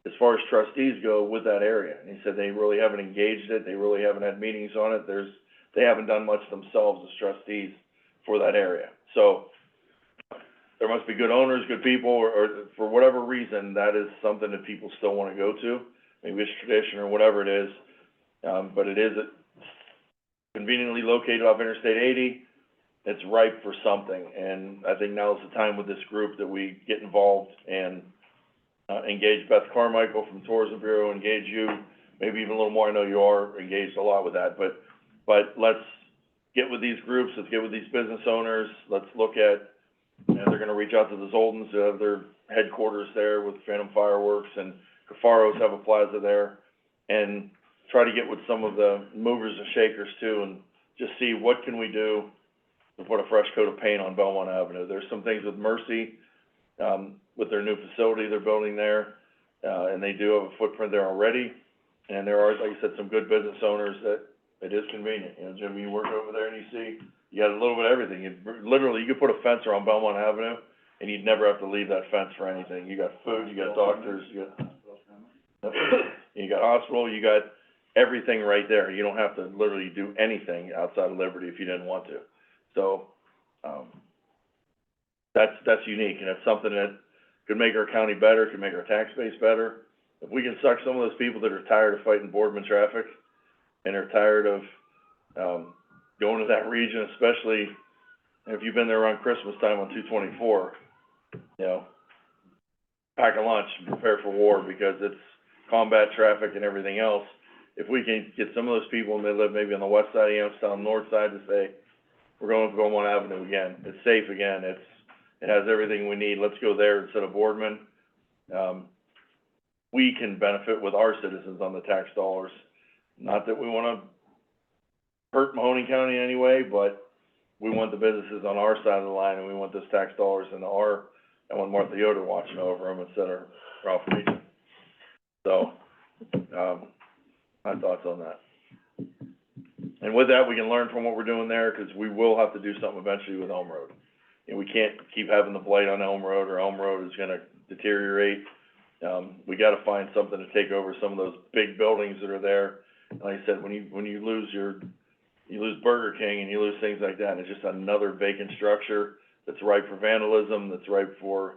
as far as trustees go with that area. And he said they really haven't engaged it, they really haven't had meetings on it, they haven't done much themselves as trustees for that area. So, there must be good owners, good people, or for whatever reason, that is something that people still wanna go to. Maybe it's tradition or whatever it is, but it is conveniently located off Interstate 80. It's ripe for something, and I think now's the time with this group that we get involved and engage Beth Carmichael from Tourism Bureau, engage you, maybe even a little more. I know you are engaged a lot with that, but let's get with these groups, let's get with these business owners, let's look at, you know, they're gonna reach out to the Zoldens, who have their headquarters there with Phantom Fireworks, and Cafaros have a plaza there, and try to get with some of the movers and shakers too, and just see what can we do to put a fresh coat of paint on Belmont Avenue. There's some things with Mercy, with their new facility they're building there, and they do have a footprint there already, and there are, like I said, some good business owners that it is convenient. You know, Jim, you work over there and you see, you got a little bit of everything. You could put a fence around Belmont Avenue, and you'd never have to leave that fence for anything. You got food, you got doctors, you got hospital, you got everything right there. You don't have to literally do anything outside of Liberty if you didn't want to. So, that's unique, and it's something that could make our county better, could make our tax base better. If we can suck some of those people that are tired of fighting Boardman traffic, and are tired of, going to that region, especially if you've been there around Christmas time on 224, you know, pack a lunch and prepare for war, because it's combat traffic and everything else. If we can get some of those people, and they live maybe on the west side of Youngstown, north side, to say, we're going to Belmont Avenue again, it's safe again, it has everything we need, let's go there instead of Boardman. We can benefit with our citizens on the tax dollars. Not that we wanna hurt Mahoney County in any way, but we want the businesses on our side of the line, and we want those tax dollars I want Martha Yoder watching over them instead of Ralph Region. So, my thoughts on that. And with that, we can learn from what we're doing there, because we will have to do something eventually with Elm Road. And we can't keep having the blight on Elm Road, or Elm Road is gonna deteriorate. We gotta find something to take over some of those big buildings that are there. And like I said, when you lose Burger King and you lose things like that, and it's just another vacant structure that's ripe for vandalism, that's ripe for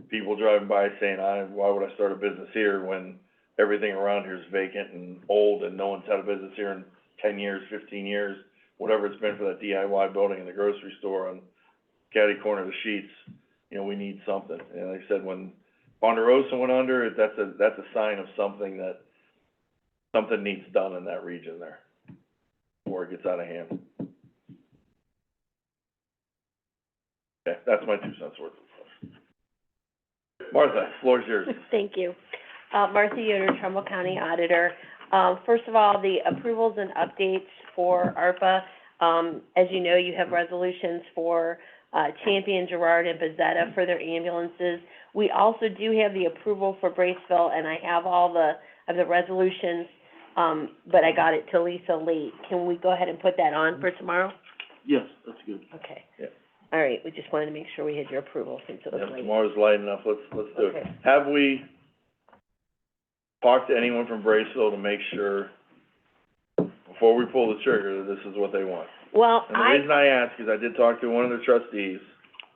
people driving by saying, why would I start a business here when everything around here is vacant and old, and no one's had a business here in 10 years, 15 years, whatever it's been for that DIY building in the grocery store on catty corner of the Sheets. You know, we need something. And like I said, when Ponderosa went under, that's a sign of something needs done in that region there, before it gets out of hand. Okay, that's my 2 cents worth. Martha, floor is yours. Thank you. Martha Yoder, Trumbull County Auditor. First of all, the approvals and updates for ARPA. As you know, you have resolutions for Champion, Girard, and Bezetta for their ambulances. We also do have the approval for Braceville, and I have all of the resolutions, but I got it to Lisa late. Can we go ahead and put that on for tomorrow? Yes, that's good. Okay. Yeah. All right, we just wanted to make sure we had your approval since it was Yeah, late. tomorrow's light enough, let's do it. Okay. Have we talked to anyone from Braceville to make sure, before we pull the trigger, that this is what they want? Well, And the reason I ask is I did talk to one of the trustees,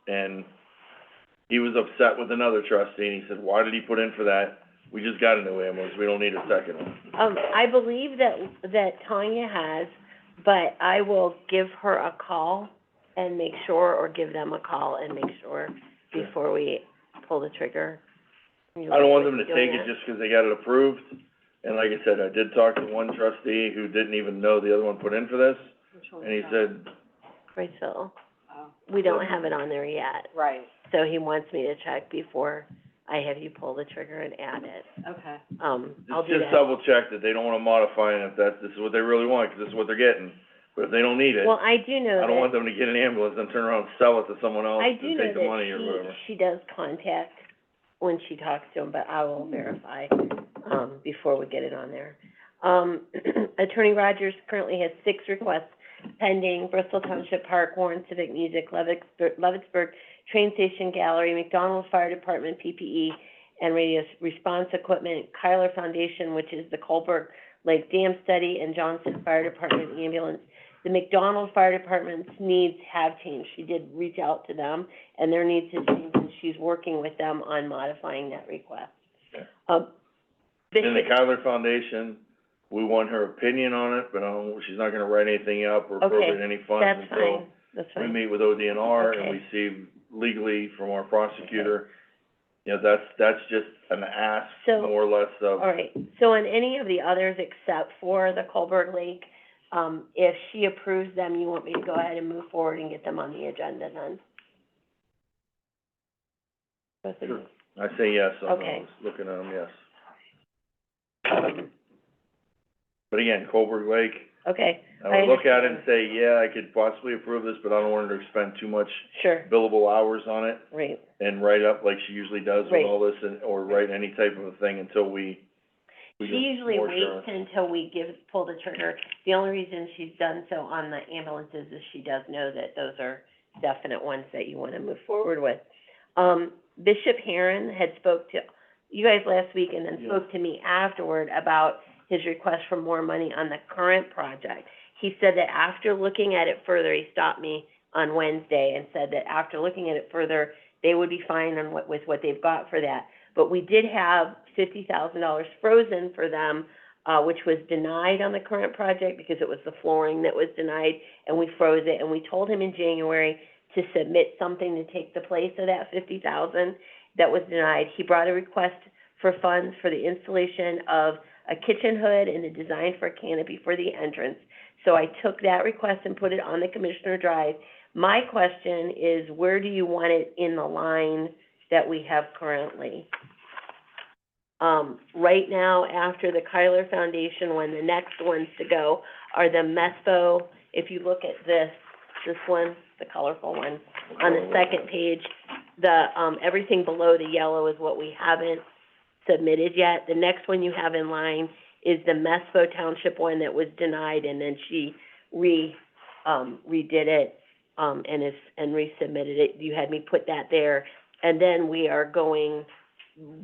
and he was upset with another trustee, and he said, why did he put in for that? We just got a new ambulance, we don't need a second one. I believe that Tanya has, but I will give her a call and make sure, or give them a call and make sure before we pull the trigger. I don't want them to take it just because they got it approved, and like I said, I did talk to one trustee who didn't even know the other one put in for this, one and he is that? said, Braceville, Oh, we don't have it on there yet, right, so he wants me to check before I have you pull the trigger and add it. okay. I'll do just that. double check that they don't wanna modify it if this is what they really want, 'cause this is what they're getting. But if they don't need it, Well, I do know I don't want that, them to get an ambulance and turn around and sell it to someone else I do to know take the money or that whatever. she does contact when she talks to him, but I will verify, before we get it on there. Attorney Rogers currently has 6 requests pending: Bristol Township Park, Warren Civic Music, Leavittsburg Train Station Gallery, McDonald Fire Department PPE and radio response equipment, Kyler Foundation, which is the Colberg Lake Dam Study, and Johnson Fire Department ambulance. The McDonald Fire Department's needs have changed. She did reach out to them, and their needs have changed, and she's working with them on modifying that request. Okay. Um, And the Kyler Foundation, we want her opinion on it, but she's not gonna write anything up or Okay, appropriate any funds that's until fine, that's we fine. meet with ODNR and Okay. we see legally from our prosecutor. You know, that's just an ask, So- more or less, of. All right, so on any of the others except for the Colberg Lake, if she approves them, you want me to go ahead and move forward and get them on the agenda then? Both of you? I say yes on Okay. those, looking at them, yes. Um, But again, Colberg Lake, Okay, I would look at it and say, yeah, I could possibly approve this, but I don't want her to expend too much sure, billable hours on it right. and write up like she usually does with Right. all this, and, or write any type of a thing until we She get usually more waits assurance. until we pull the trigger. The only reason she's done so on the ambulances is she does know that those are definite ones that you wanna move forward with. Bishop Heron had spoke to you guys last week and then Yeah. spoke to me afterward about his request for more money on the current project. He said that after looking at it further, he stopped me on Wednesday and said that after looking at it further, they would be fine on with what they've got for that. But we did have $50,000 frozen for them, which was denied on the current project because it was the flooring that was denied, and we froze it, and we told him in January to submit something to take the place of that $50,000 that was denied. He brought a request for funds for the installation of a kitchen hood and a design for a canopy for the entrance. So I took that request and put it on the Commissioner Drive. My question is, where do you want it in the line that we have currently? Right now, after the Kyler Foundation one, the next ones to go are the MESPO. If you look at this one, the colorful one, on the second page, everything below the yellow is what we haven't submitted yet. The next one you have in line is the MESPO Township one that was denied, and then she redid it, and resubmitted it. You had me put that there. And then we are going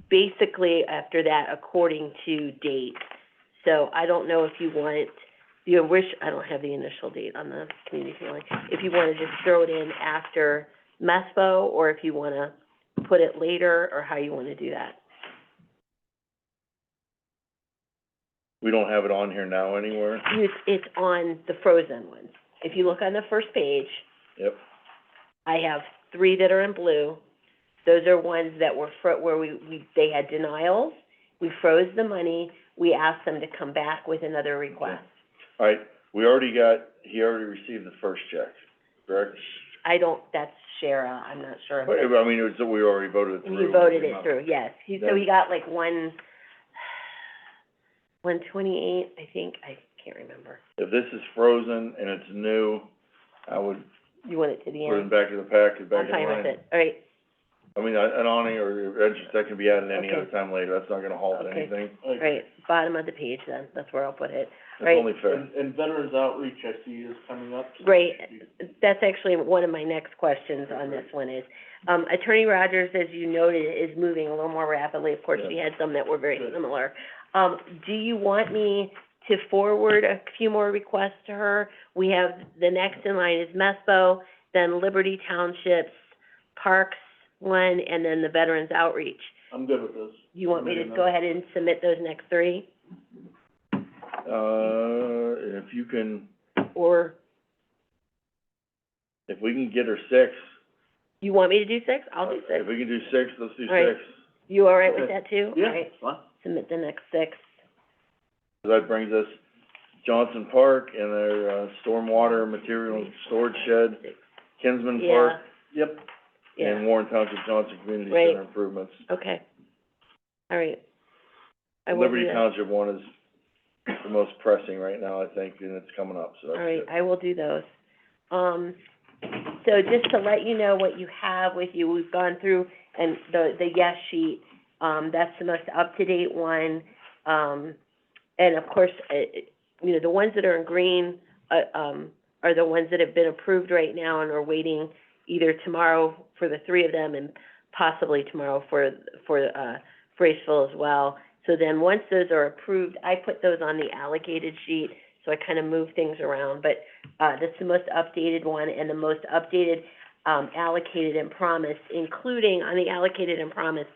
basically after that according to date. So I don't know if you want, I don't have the initial date on the community feeling. If you wanna just throw it in after MESPO, or if you wanna put it later, or how you wanna do that. We don't have it on here now anywhere. It's on the frozen ones. If you look on the first page, Yep. I have 3 that are in blue. Those are ones that were where they had denials. We froze the money. We asked them to come back with another request. All right, he already received the first check, correct? That's Shara, I'm not sure. But, I mean, we already voted it through. You voted it through, yes. So Then- he got like 128, I think, I can't remember. If this is frozen and it's new, I would You want it to the put it end? back to the pack, back I'm in fine line. with it, all right, I mean, an awning or entrance that can be added any Okay. other time later, that's not gonna halt Okay. anything. all right, bottom of the page then, that's where I'll put it. That's Right. only fair. And Veterans Outreach, I see, is coming up. Great. That's actually one of my next questions on this one is, Attorney Rogers, as you noted, is moving a little more rapidly. Of course, she had some that were very Good. similar. Do you want me to forward a few more requests to her? We have, the next in line is MESPO, then Liberty Township's Parks one, and then the Veterans Outreach. I'm good with those. You want me to go ahead and submit those next 3? If you can, Or if we can get her 6, you want me to do 6? I'll do 6. if we can do 6, let's do All right. 6. You all right with Okay. that too? Yeah, All right, fine. submit the next 6. That brings us Johnson Park and their, stormwater water material storage shed, Kinsman Yeah. Park, Yep. Yeah, and Warren Township Johnson Community Right. Center improvements. okay. All right. I will do Liberty that. Township one is the most pressing right now, I think, and it's coming up, so that's All right, good. I will do those. So just to let you know what you have with you, we've gone through, and the yes sheet, that's the most up-to-date one. And of course, you know, the ones that are in green, are the ones that have been approved right now and are waiting either tomorrow for the three of them and possibly tomorrow for Braceville as well. So then, once those are approved, I put those on the allocated sheet, so I kind of move things around. But, that's the most updated one, and the most updated, allocated and promised, including on the allocated and promised,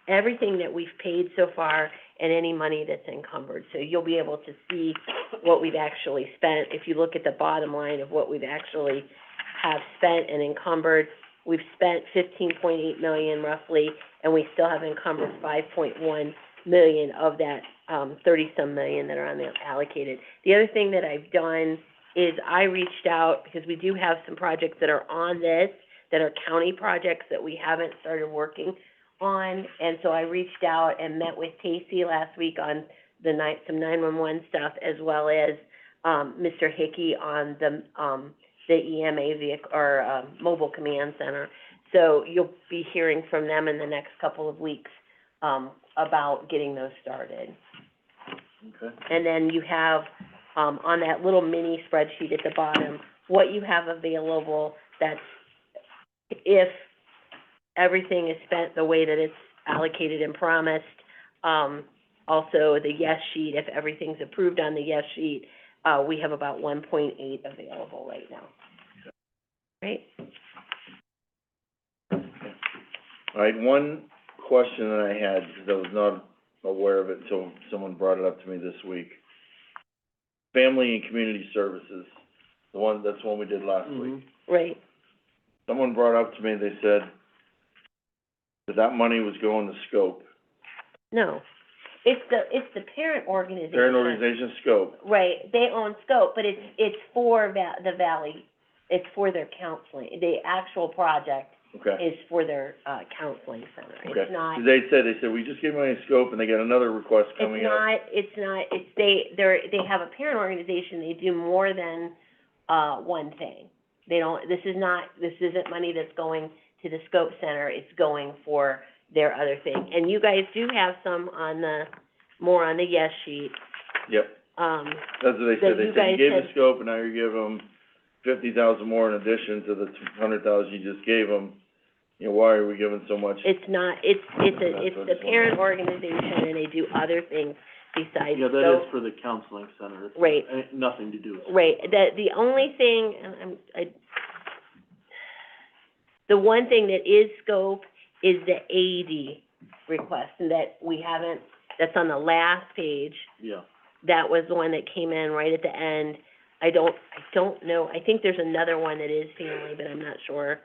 everything that we've paid so far and any money that's encumbered. So you'll be able to see what we've actually spent. If you look at the bottom line of what we've actually have spent and encumbered, we've spent 15.8 million roughly, and we still have encumbered 5.1 million of that, 30-some million that are on the allocated. The other thing that I've done is I reached out, because we do have some projects that are on this, that are county projects that we haven't started working on, and so I reached out and met with Casey last week on some 911 stuff, as well as, Mr. Hickey on the EMA vehicle, or, mobile command center. So you'll be hearing from them in the next couple of weeks, about getting those started. Okay. And then you have, on that little mini spreadsheet at the bottom, what you have available, that's if everything is spent the way that it's allocated and promised. Also, the yes sheet, if everything's approved on the yes sheet, we have about 1.8 available right now. Right? All right, one question that I had, because I was not aware of it until someone brought it up to me this week. Family and Community Services, that's the one we did last week. Right. Someone brought up to me, they said that money was going to scope. No, it's the parent organization. Parent organization scope. Right, they own scope, but it's for the Valley, it's for their counseling, the actual project Okay. is for their, counseling center. Okay. It's not, 'Cause they said, we just gave money to scope, and they got another request coming up. they have a parent organization, they do more than, one thing. This isn't money that's going to the scope center, it's going for their other thing. And you guys do have some more on the yes sheet. Yep, that's what they that said, they you said you guys gave had- the scope, and now you give them 50,000 more in addition to the 100,000 you just gave them. You know, why are we giving so much? It's not, it's That's what the it's parent organization, and they do other things besides Yeah, that scope. is for the counseling center. It's Right. nothing to do with. Right, the only thing, the one thing that is scope is the AED request, and that we haven't, that's on the last page. Yeah. That was the one that came in right at the end. I don't know, I think there's another one that is family, but I'm not sure.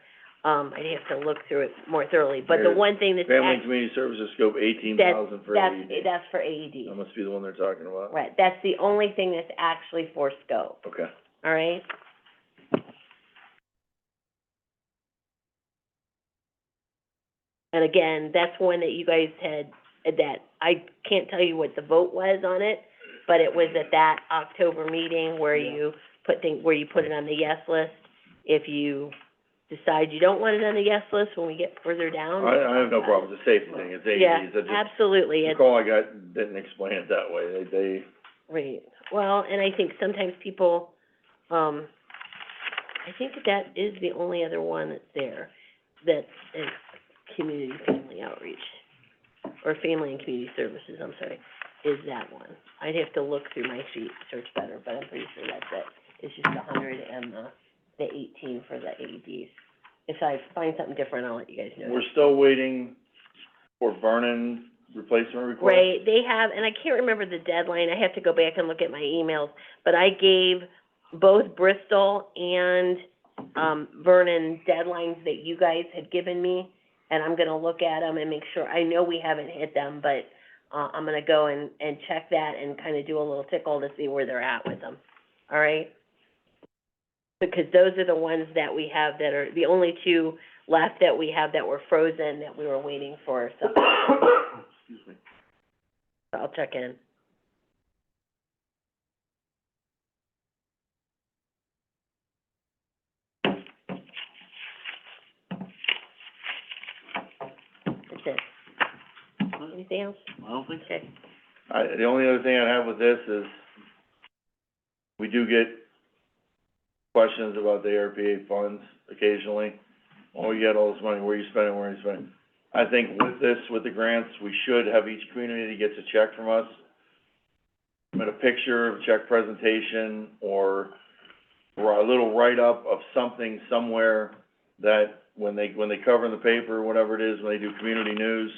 I'd have to look through it more thoroughly, but the one thing that's Family and Community Services scope, 18,000 for AED. that's for AED. That must be the one they're talking about. Right, that's the only thing that's actually for scope, Okay. all right? And again, that's one that you guys had, that, I can't tell you what the vote was on it, but it was at that October meeting where you put it on the yes list. If you decide you don't want it on the yes list when we get further down. I have no problem, it's a safety thing, it's Yeah, AEDs, that just, absolutely, the it's, call I got didn't explain it that way, they, right. Well, and I think sometimes people, I think that is the only other one that's there, that is community family outreach, or family and community services, I'm sorry, is that one. I'd have to look through my sheet, search better, but I'm pretty sure that's it. It's just 100 and the 18 for the AEDs. If I find something different, I'll let you guys know. we're still waiting for Vernon replacement request. Right, they have, and I can't remember the deadline, I have to go back and look at my emails, but I gave both Bristol and, Vernon deadlines that you guys had given me, and I'm gonna look at them and make sure, I know we haven't hit them, but, I'm gonna go and check that and kinda do a little tickle to see where they're at with them, all right? because those are the ones that we have that are, the only two left that we have that were frozen, that we were waiting for, so Excuse me. I'll check in. That's it. Anything else? I don't think so. Okay. The only other thing I have with this is, we do get questions about the ARPA funds occasionally. Oh, you got all this money, where you spend it, where you spend it? I think with this, with the grants, we should have each community gets a check from us, with a picture of a check presentation, or a little write-up of something somewhere that when they cover in the paper, whatever it is, when they do community news,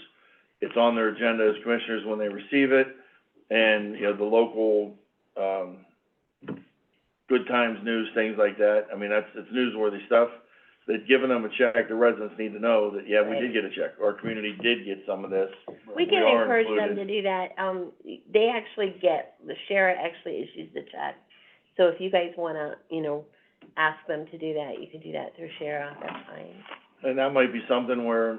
it's on their agenda as commissioners when they receive it, and, you know, the local, good times news, things like that. I mean, it's newsworthy stuff. That giving them a check, the residents need to know that, yeah, we did get a check, our community did get some of this. We can are encourage them included. to do that. They actually the sheriff actually issues the check. So if you guys wanna, you know, ask them to do that, you can do that through sheriff, that's fine. And that might be something where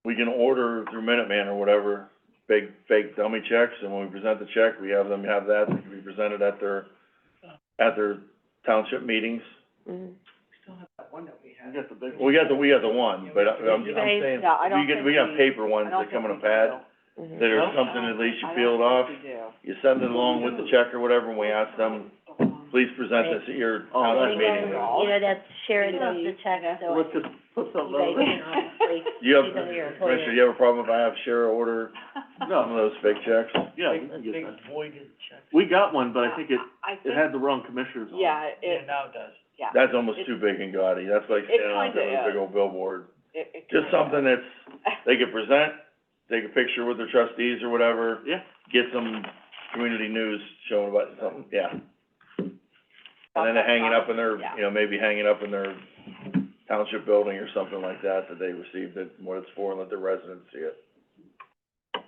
we can order through Minuteman or whatever, big fake dummy checks, and when we present the check, we have them have that can be presented at their township meetings. Mhm. We got the big one. We got the one, but I'm You guys- saying, Yeah, I don't think we got paper ones I don't that come in a think we pad, Mhm. that are No? something at least you I peel it don't off, think we do. you send it along with the check or whatever, and we ask them, please present this at your Oh, township Because, meeting. you know, that's Sharon does the check, so Let's just put you something guys over can obviously, You have, she's under your Commissioner, employment. you have a problem if I have Shara order some of those fake checks? Yeah, we can get that. We got one, but I think I it think, had the wrong commissioners on it. yeah, now it does. Yeah. That's almost too big and gaudy, that's like It standing out there with a kinda big old billboard. It Just kinda something that's, they could present, take a picture with their trustees or whatever, Yeah. get some community news showing about something, yeah. And then they hang it up in their, Yeah. you know, maybe hang it up in their township building or something like that, that they received it, and what it's for, and let the residents see it. So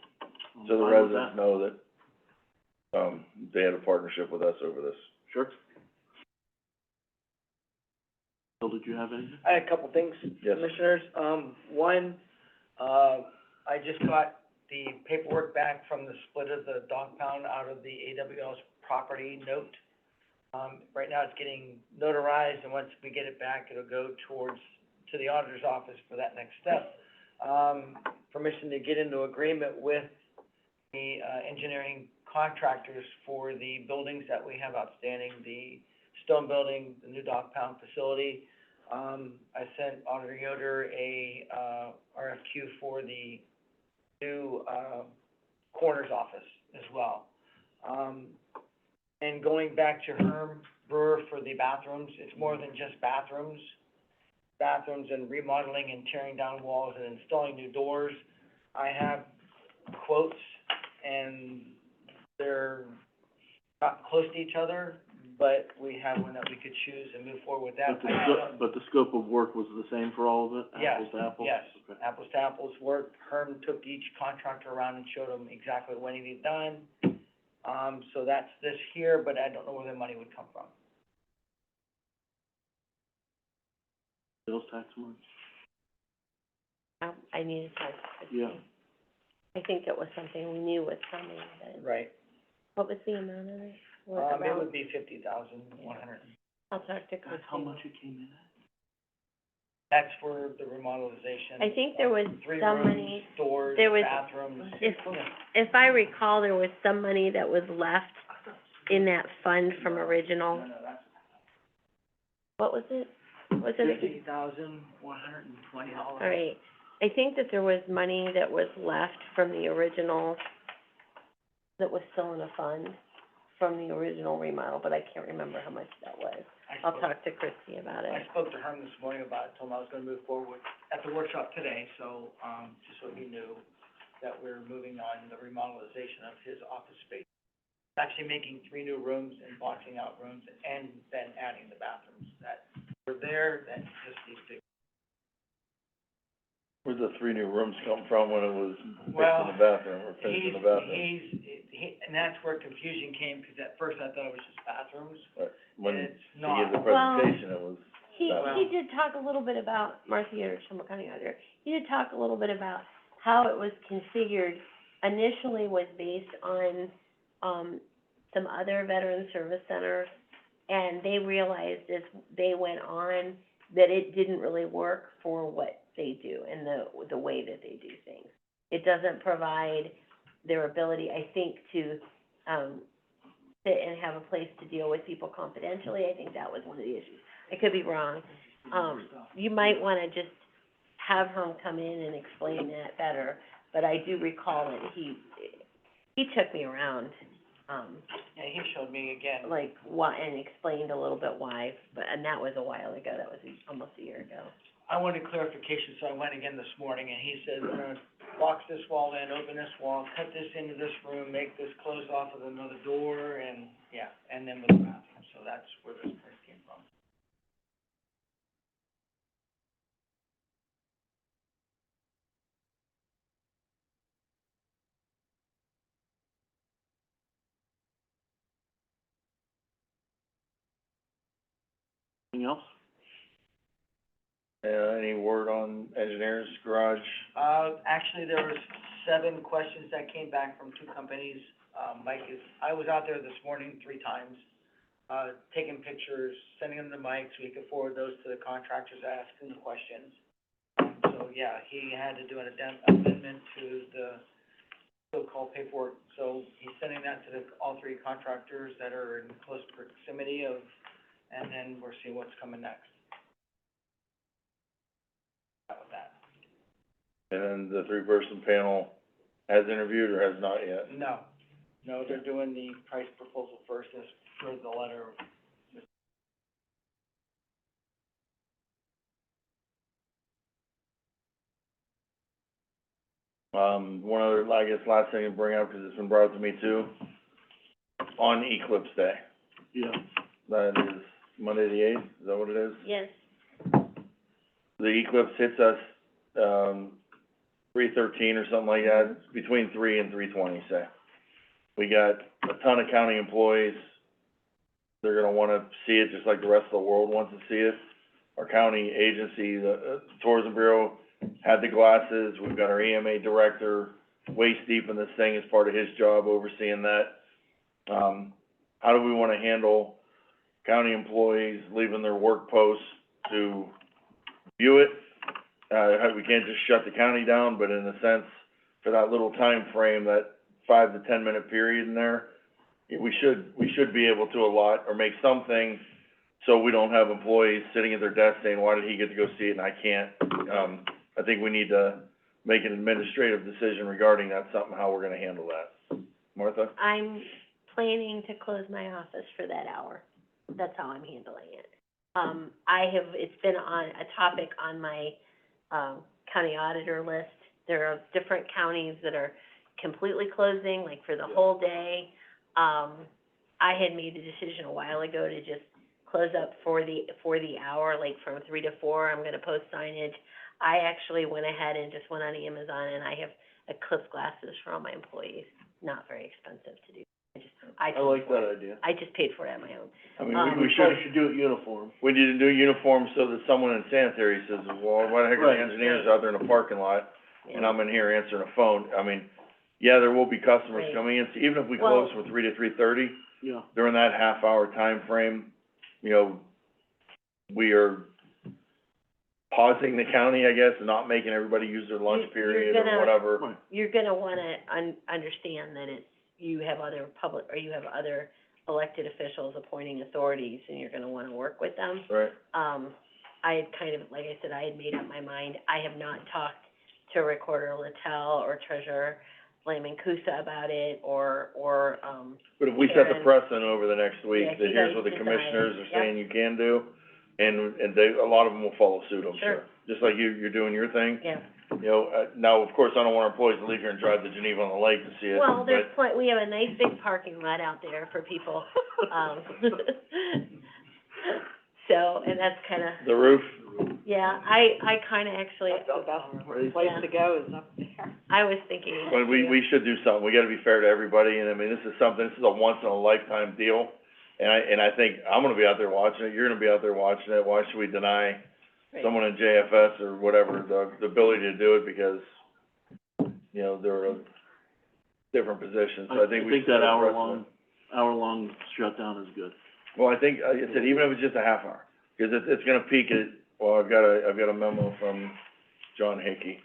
the Fine with residents that. know that, they had a partnership with us over this. Sure. Bill, did you have anything? I had a couple things, Yes. Commissioners. One, I just got the paperwork back from the split of the dog pound out of the AWL's property note. Right now it's getting notarized, and once we get it back, it'll go to the auditor's office for that next step. Permission to get into agreement with the, engineering contractors for the buildings that we have outstanding, the stone building, the new dog pound facility. I sent Auditor Yoder a, RFQ for the new, coroner's office as well. And going back to Herm Brewer for the bathrooms, it's more than just bathrooms. Bathrooms and remodeling and tearing down walls and installing new doors. I have quotes, and they're not close to each other, but we have one that we could choose and move forward with that. But the scope of work was the same for all of it? Yes, Apples to apples? yes. Okay. Apples to apples work. Herm took each contractor around and showed them exactly what needed done. So that's this here, but I don't know where the money would come from. Sales tax money? I need to talk to Christie. Yeah. I think it was something we knew was coming, but Right. what was the amount of it? Was It around- would be 50,100. I'll talk to Christie. That's how much it came in at? That's for the remodelization. I think there was Three some rooms, money, doors, there was- bathrooms. if I recall, there was some money that was left in that fund from original, No, that's what was it? Was it, $50,120. all right, I think that there was money that was left from the original, that was still in a fund from the original remodel, but I can't remember how much that was. I'll talk to Christie about I it. spoke to Herm this morning about it, told him I was gonna move forward at the workshop today, so, just so he knew that we're moving on the remodelization of his office space. Actually making 3 new rooms and boxing out rooms, and then adding the bathrooms that were there, that just needs to. Where'd the 3 new rooms come from when it was fixed in Well, the bathroom, or finished in the bathroom? And that's where confusion came, 'cause at first I thought it was just bathrooms. Right. when It's he not. gave the presentation, it was, He Well- did talk a little bit about, Marcy or Trumbull County Auditor, he did talk a little bit about how it was configured. Initially was based on, some other veteran service centers, and they realized as they went on that it didn't really work for what they do and the way that they do things. It doesn't provide their ability, I think, to, sit and have a place to deal with people confidentially. I think that was one of the issues. I could be wrong. You might wanna just have him come in and explain that better, but I do recall that he took me around, Yeah, he showed me again. like, why, and explained a little bit why, and that was a while ago, that was almost a year ago. I wanted clarification, so I went again this morning, and he said, we're gonna box this wall in, open this wall, cut this into this room, make this close off with another door, and, yeah, and then with the bathroom, so that's where this price came from. Anything else? any word on engineers garage? Actually, there was 7 questions that came back from 2 companies. I was out there this morning 3 times, taking pictures, sending them to Mike, so he could forward those to the contractors asking the questions. So, yeah, he had to do an amendment to the so-called paperwork, so he's sending that to all 3 contractors that are in close proximity of, and then we're seeing what's coming next. With that. And the 3-person panel has interviewed or has not yet? No, they're doing the price proposal first, as for the letter. One other, I guess, last thing to bring up, because it's been brought up to me too, on Eclipse Day, Yeah. that is Monday the 8th, is that what it is? Yes, The eclipse hits us, 3:13 or something like that, it's between 3 and 3:20, say. We got a ton of county employees, they're gonna wanna see it just like the rest of the world wants to see it. Our county agency, the Tourism Bureau, had the glasses, we've got our EMA director waist deep in this thing as part of his job overseeing that. How do we wanna handle county employees leaving their work posts to view it? We can't just shut the county down, but in a sense, for that little time frame, that 5 to 10 minute period in there, we should be able to allot or make something so we don't have employees sitting at their desk saying, why did he get to go see it and I can't? I think we need to make an administrative decision regarding that, something, how we're gonna handle that. Martha? I'm planning to close my office for that hour. That's how I'm handling it. It's been on, a topic on my, county auditor list. There are different counties that are completely closing, like for the whole day. I had made the decision a while ago to just close up for the hour, like from 3 to 4, I'm gonna post signage. I actually went ahead and just went on Amazon and I have eclipse glasses for all my employees, not very expensive to do. I like that idea. I just paid for it on my own. I mean, We we probably should, should do it uniform. we need to do uniforms so that someone in sanitary says, well, why the heck are Right. the engineers out there in the parking lot? And I'm in here answering a phone. I mean, yeah, there will be customers Right. coming in, so even if we Well- close from 3 to 3:30, Yeah. during that half-hour time frame, you know, we are pausing the county, I guess, and not making everybody use their lunch You're period or gonna- whatever. Right. You're gonna wanna understand that you have other other elected officials appointing authorities, and you're gonna wanna work with them. Right. I had kind of, like I said, I had made up my mind. I have not talked to Recorder Littell or Treasurer Kusa about it, or, But if we set the Karen. precedent over the next week, Yeah, that you here's guys what the decide. commissioners are Yep. saying you can do, and a lot of them will follow suit, I'm Sure. sure. Just like you're doing your thing. yeah. You know, now, of course, I don't want our employees to leave here and drive to Geneva on the Lake to see it, Well, but, we have a nice big parking lot out there for people, so, and that's kinda, the roof, yeah, I kinda actually, That's the best Right. place Yeah. to go is up there. I was thinking. but we should do something, we gotta be fair to everybody, and I mean, this is a once in a lifetime deal, And I think I'm gonna be out there watching it, you're gonna be out there watching it, why should we deny Right. someone in JFS or whatever, the ability to do it because, you know, they're a different position, so I think we should that set a precedent. hour-long shutdown is good. Well, I think, like I said, even if it's just a half hour, cause it's gonna peak at, well, I've got a memo from John Hickey.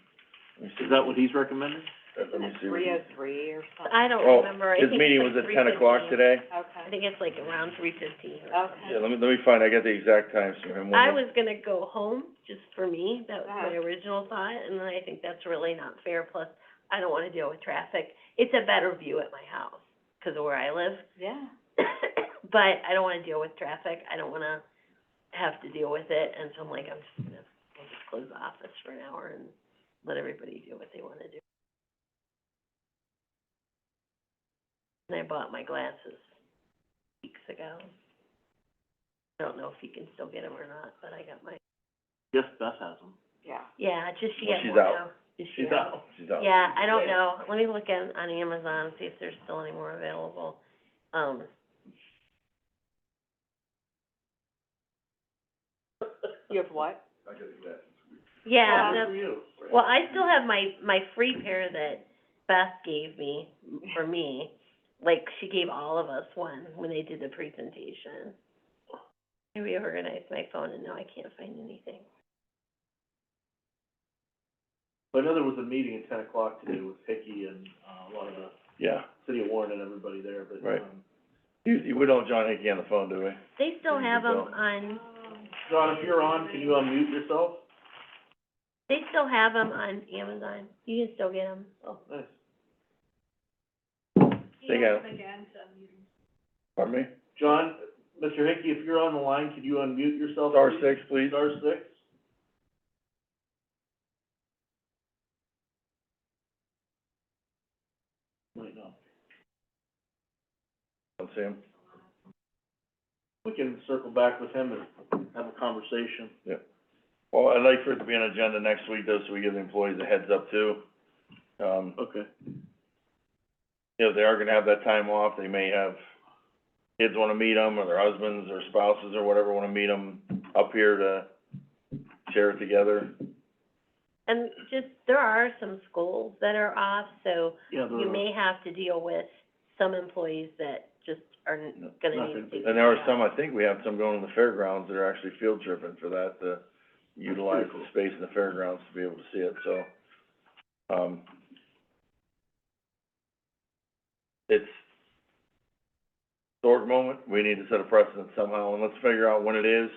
Let me see. Is that what he's recommending? Let me see. what he- 3:03 or something? I don't Oh, remember, I his think meeting it's was like at 10 o'clock 3:15. today. I Okay, think it's like around 3:15 or okay. Yeah, let me find, I got the exact times from him. I was gonna go home, just for me, that was my Uh-huh. original thought, and then I think that's really not fair, plus I don't wanna deal with traffic. It's a better view at my house, 'cause of where I live, Yeah. but I don't wanna deal with traffic, I don't wanna have to deal with it, and so I'm like, I'll just close the office for an hour and let everybody do what they wanna do. And I bought my glasses weeks ago. I don't know if you can still get them or not, but I got my, Yes, Beth has them. Yeah. yeah, just she Well, has she's more out. now. Is she She's out. She's out. Yeah, I don't know, let me look on Amazon, see if there's still any more available. You have what? Yeah, Good that's, for you. well, I still have my free pair that Beth gave me, for me. Like, she gave all of us one when they did the presentation. I reorganized my phone and now I can't find anything. But I know there was a meeting at 10 o'clock today with Hickey and, a lot of the Yeah, city of Warren and everybody there, but, Right. We don't have John Hickey on the phone, do we? They still Yeah, have them Bill. on, John, if you're on, can you unmute yourself? they still have them on Amazon, you can still get them. Oh, nice. They got, pardon me? John, Mr. Hickey, if you're on the line, could you unmute yourself, Star please? 6, please. Star 6? Might not. Don't see him. We can circle back with him and have a conversation. Well, I'd like for it to be on agenda next week though, so we give the employees a heads up too. Okay. You know, they are gonna have that time off, they may have, kids wanna meet them, or their husbands or spouses or whatever wanna meet them up here to share it together. And just, there are some schools that are off, so Yeah, you may have to deal with some employees that just are gonna need to take. And there are some, I think we have some going to the fairgrounds that are actually field tripping for that, to utilize the space in the fairgrounds to be able to see it, so. It's historic moment, we need to set a precedent somehow, and let's figure out when it is,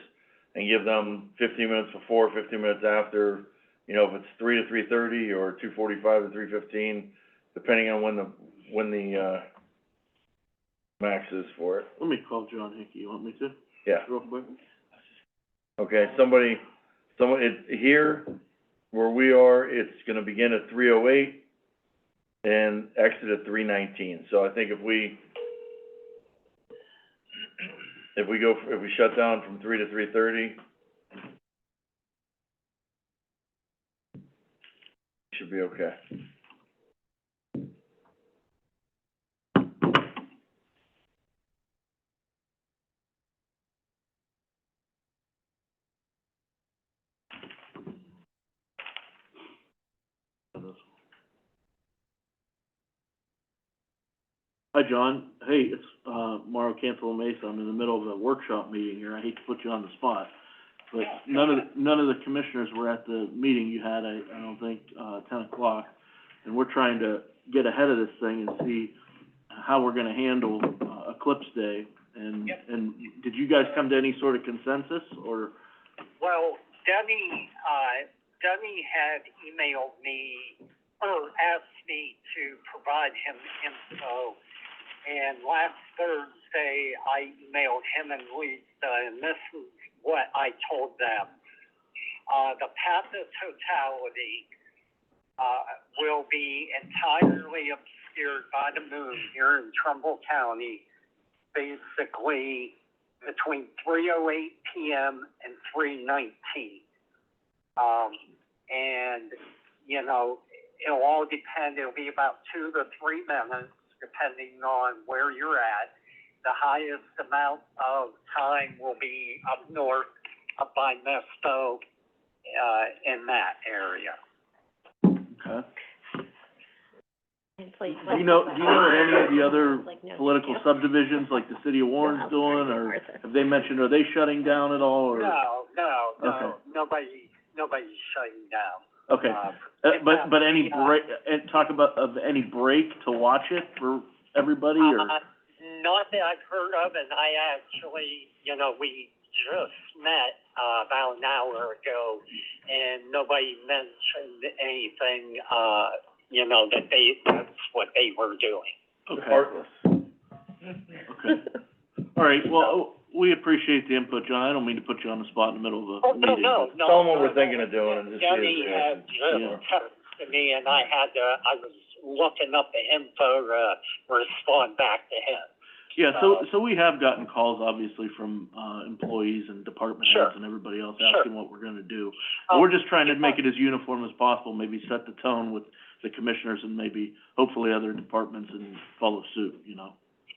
and give them 15 minutes before, 15 minutes after, you know, if it's 3 to 3:30, or 2:45 to 3:15, depending on when the max is for it. Let me call John Hickey, you want me to, Yeah, real quick? okay, here, where we are, it's gonna begin at 3:08 and exit at 3:19, so I think if we shut down from 3 to 3:30, should be okay. Hi, John. Hey, it's, Mauro Cantala Mesa. I'm in the middle of a workshop meeting here. I hate to put you on the spot. But none of the commissioners were at the meeting you had, I don't think, 10 o'clock. And we're trying to get ahead of this thing and see how we're gonna handle, Eclipse Day. And did you guys come to any sort of consensus, or? Well, Debbie had emailed me, or asked me to provide him info. And last Thursday, I emailed him and Lisa, and this is what I told them. The Pappas Totality, will be entirely obscured by the moon here in Trumbull County, basically between 3:08 p.m. and 3:19. And, you know, it'll all depend, it'll be about 2 to 3 minutes, depending on where you're at. the highest amount of time will be up north, up by Mesto, in that area. Okay. And please, Do you know what any of the other like, no, political thank you. subdivisions, like the city of Warren's doing, or have they mentioned, are they shutting down at all, or? No, Okay. nobody's shutting down. Okay, but any break, and talk about, of any break to watch it for everybody, or? Not that I've heard of, and I actually, we just met, about an hour ago, and nobody mentioned anything, that's what they were doing. Okay. Heartless. Okay. All right, well, we appreciate the input, John. I don't mean to put you on the spot in the middle of a meeting. No. Tell them what we're thinking of doing and just see Debbie his had reaction. just texted me, and I was looking up the info to respond back to him. Yeah, so we have gotten calls, obviously, from, employees and department Sure. heads and everybody else Sure. asking what we're gonna do. But we're just trying to make it as uniform as possible, maybe set the tone with the commissioners and maybe hopefully other departments and follow suit,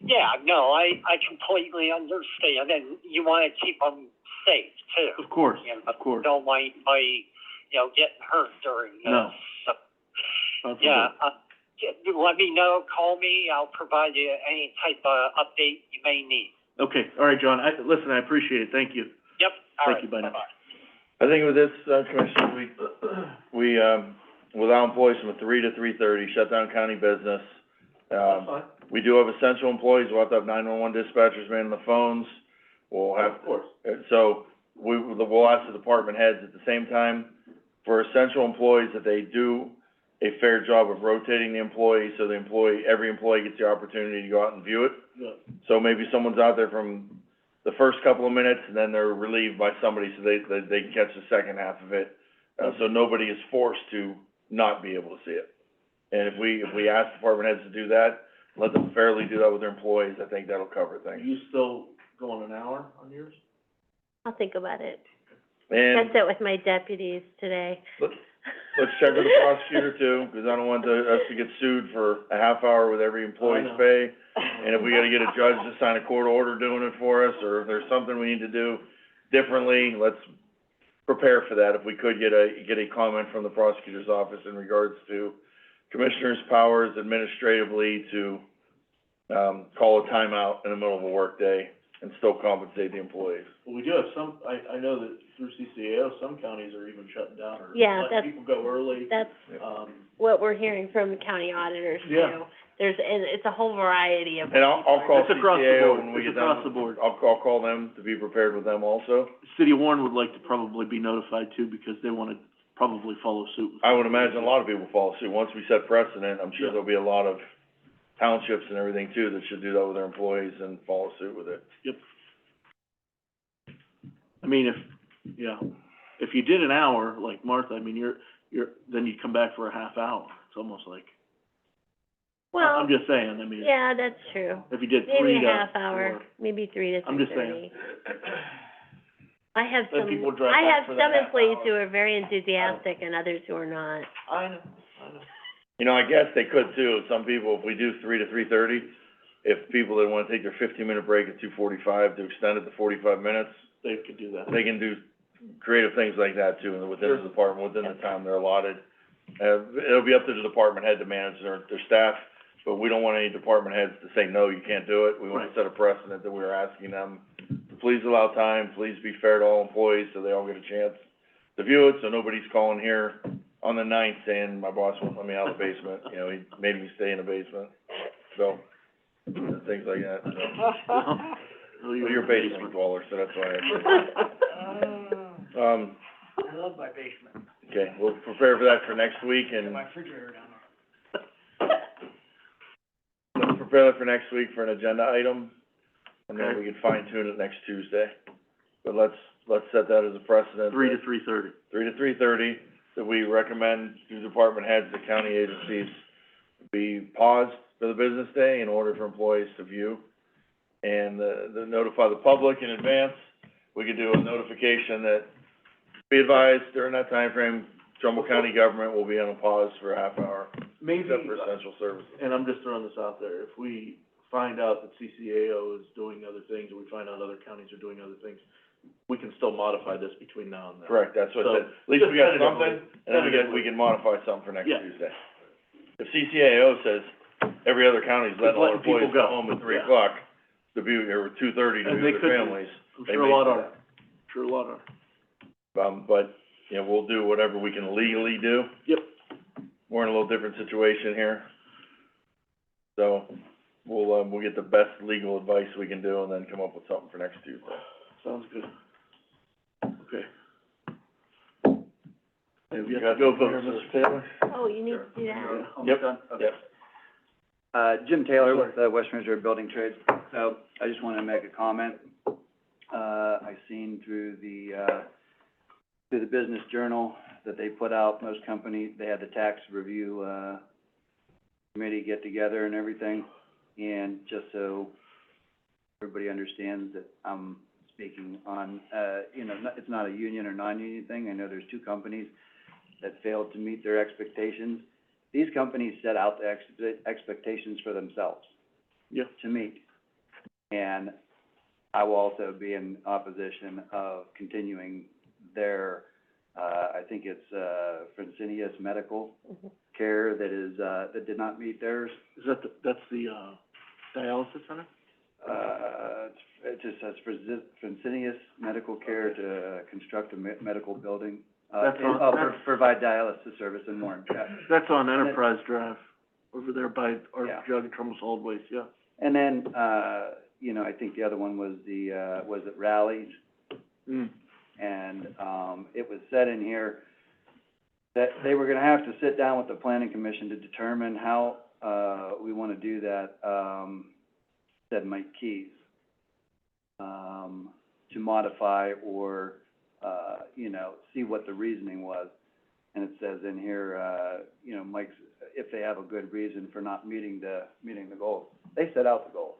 Yeah, no, I completely understand, and you wanna keep them safe, too. Of course, You know, of course. Don't want anybody, getting hurt during this. No. So, God yeah, forbid. let me know, call me, I'll provide you any type of update you may need. Okay, all right, John, listen, I appreciate it, thank you. Yep, all Thank right, you, bye now. bye-bye. I think with this, Commissioner, we allow employees from 3 to 3:30, shut down county business. That's fine. We do have essential employees, we'll have to have 911 dispatchers manning the phones, we'll have. Of course. So, we'll ask the department heads at the same time, for essential employees, that they do a fair job of rotating the employee, so every employee gets the opportunity to go out and view it. Yeah. So maybe someone's out there from the first couple of minutes, and then they're relieved by somebody, so they can catch the second half of it. So nobody is forced to not be able to see it. And if we ask department heads to do that, let them fairly do that with their employees, I think that'll cover Are things. you still going an hour on yours? I'll think about it. And That's it with my deputies today. let's check with the prosecutor too, because I don't want us to get sued for a half hour with every employee's I know. pay. And if we gotta get a judge to sign a court order doing it for us, or if there's something we need to do differently, let's prepare for that. If we could get a comment from the prosecutor's office in regards to commissioner's powers administratively to, call a timeout in the middle of a workday and still compensate the employees. Well, we do have some, I know that through CCAO, some counties are even shutting down or Yeah, letting that's- people go early. That's what we're hearing from the county auditors too. Yeah. And it's a whole variety of. And I'll call It's across the CCAO board. when we It's get done. across the board. I'll call them to be prepared with them also. City of Warren would like to probably be notified too, because they wanna probably follow suit. I would imagine a lot of people follow suit. Once we set precedent, I'm sure Yeah. there'll be a lot of townships and everything too that should do that with their employees and follow suit with it. Yep. I mean, if you did an hour, like Martha, I mean, then you come back for a half hour. It's almost like, Well, I'm just saying, I mean, yeah, that's true. if you did Maybe 3 a to half hour, 4. maybe 3 to 3:30. I'm just saying. I have Let some, people drive I back have for some that half employees hour. who are very enthusiastic and others who are not. I know. You know, I guess they could too. Some people, if we do 3 to 3:30, if people that wanna take their 15-minute break at 2:45 to extend it to 45 minutes, They could do that. they can do creative things like that too, and within the department, within the time they're allotted. It'll be up to the department head to manage their staff, but we don't want any department heads to say, no, you can't do it. We wanna Right. set a precedent that we're asking them to please allow time, please be fair to all employees, so they all get a chance to view it, so nobody's calling here on the 9th saying, my boss won't let me out of the basement, you know, he made me stay in the basement, so, things like that, so. Well, you're a basement dweller, so that's why I love my basement. okay, we'll prepare for that for next week, Got and my refrigerator down let's prepare that for next week for an agenda item, and then Okay. we can fine tune it next Tuesday. But let's set that as a precedent. 3 to 3:30. 3 to 3:30, that we recommend to department heads, the county agencies, be paused for the business day in order for employees to view. And, notify the public in advance. We could do a notification that, be advised, during that time frame, Trumbull County government will be on a pause for a half hour, Maybe, except for essential services. and I'm just throwing this out there, if we find out that CCAO is doing other things, or we find out other counties are doing other things, we can still modify this between now and then. Correct, that's what I So, said. At least we got just something, and then we can modify something for next Tuesday. If CCAO says every other county's letting all their Just letting people employees go go. home at 3 Yeah. o'clock to be, or 2:30 to And be they with could their be. families, I'm they sure a may lot do are. that. Sure a lot are. But, you know, we'll do whatever we can legally do. Yep. We're in a little different situation here. So, we'll get the best legal advice we can do and then come up with something for next Tuesday. Sounds good. Okay. Hey, we You have to got go something vote, here, sir. Mr. Taylor? Oh, you need to do that. Yep. Jim Taylor with, West Windsor Building Trades. So, I just wanted to make a comment. I seen through the Business Journal that they put out, most companies, they had the tax review, committee get together and everything. And just so everybody understands that I'm speaking on, you know, it's not a union or non-union thing. I know there's two companies that failed to meet their expectations. These companies set out the expectations for themselves. Yeah. To meet. And I will also be in opposition of continuing their, I think it's, Fresenius Medical Care that is, that did not meet theirs. Is that that's the, dialysis center? It just says Fresenius Medical Care to construct a medical building, That's on- provide dialysis service and more. That's on Enterprise Drive, over there by our Yeah. Jug and Trumbull Solid Waste, yeah. And then, you know, I think the other one was was it Rallies? And, it was said in here that they were gonna have to sit down with the planning commission to determine how, we wanna do that, said Mike Keys, to modify or, you know, see what the reasoning was. And it says in here, you know, Mike's, if they have a good reason for not meeting the goals. They set out the goals,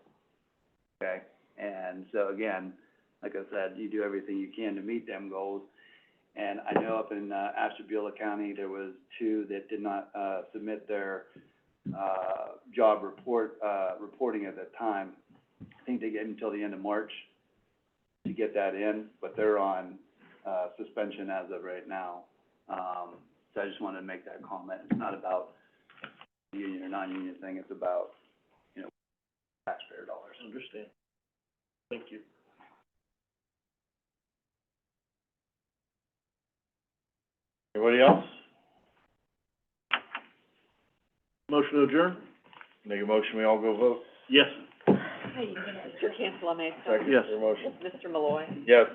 okay? And so again, like I said, you do everything you can to meet them goals. And I know up in, Ashtabula County, there was two that did not, submit their, job reporting at that time. I think they get until the end of March to get that in, but they're on, suspension as of right now. So I just wanted to make that comment. It's not about union or non-union thing, it's about, you know, taxpayer dollars. Understand. Thank you. Anybody else? Motion to adjourn? Make a motion, we all go vote. Yes. Hey, Mr. Cantala Mesa, Second Yes. your motion. Mr. Malloy. Yes.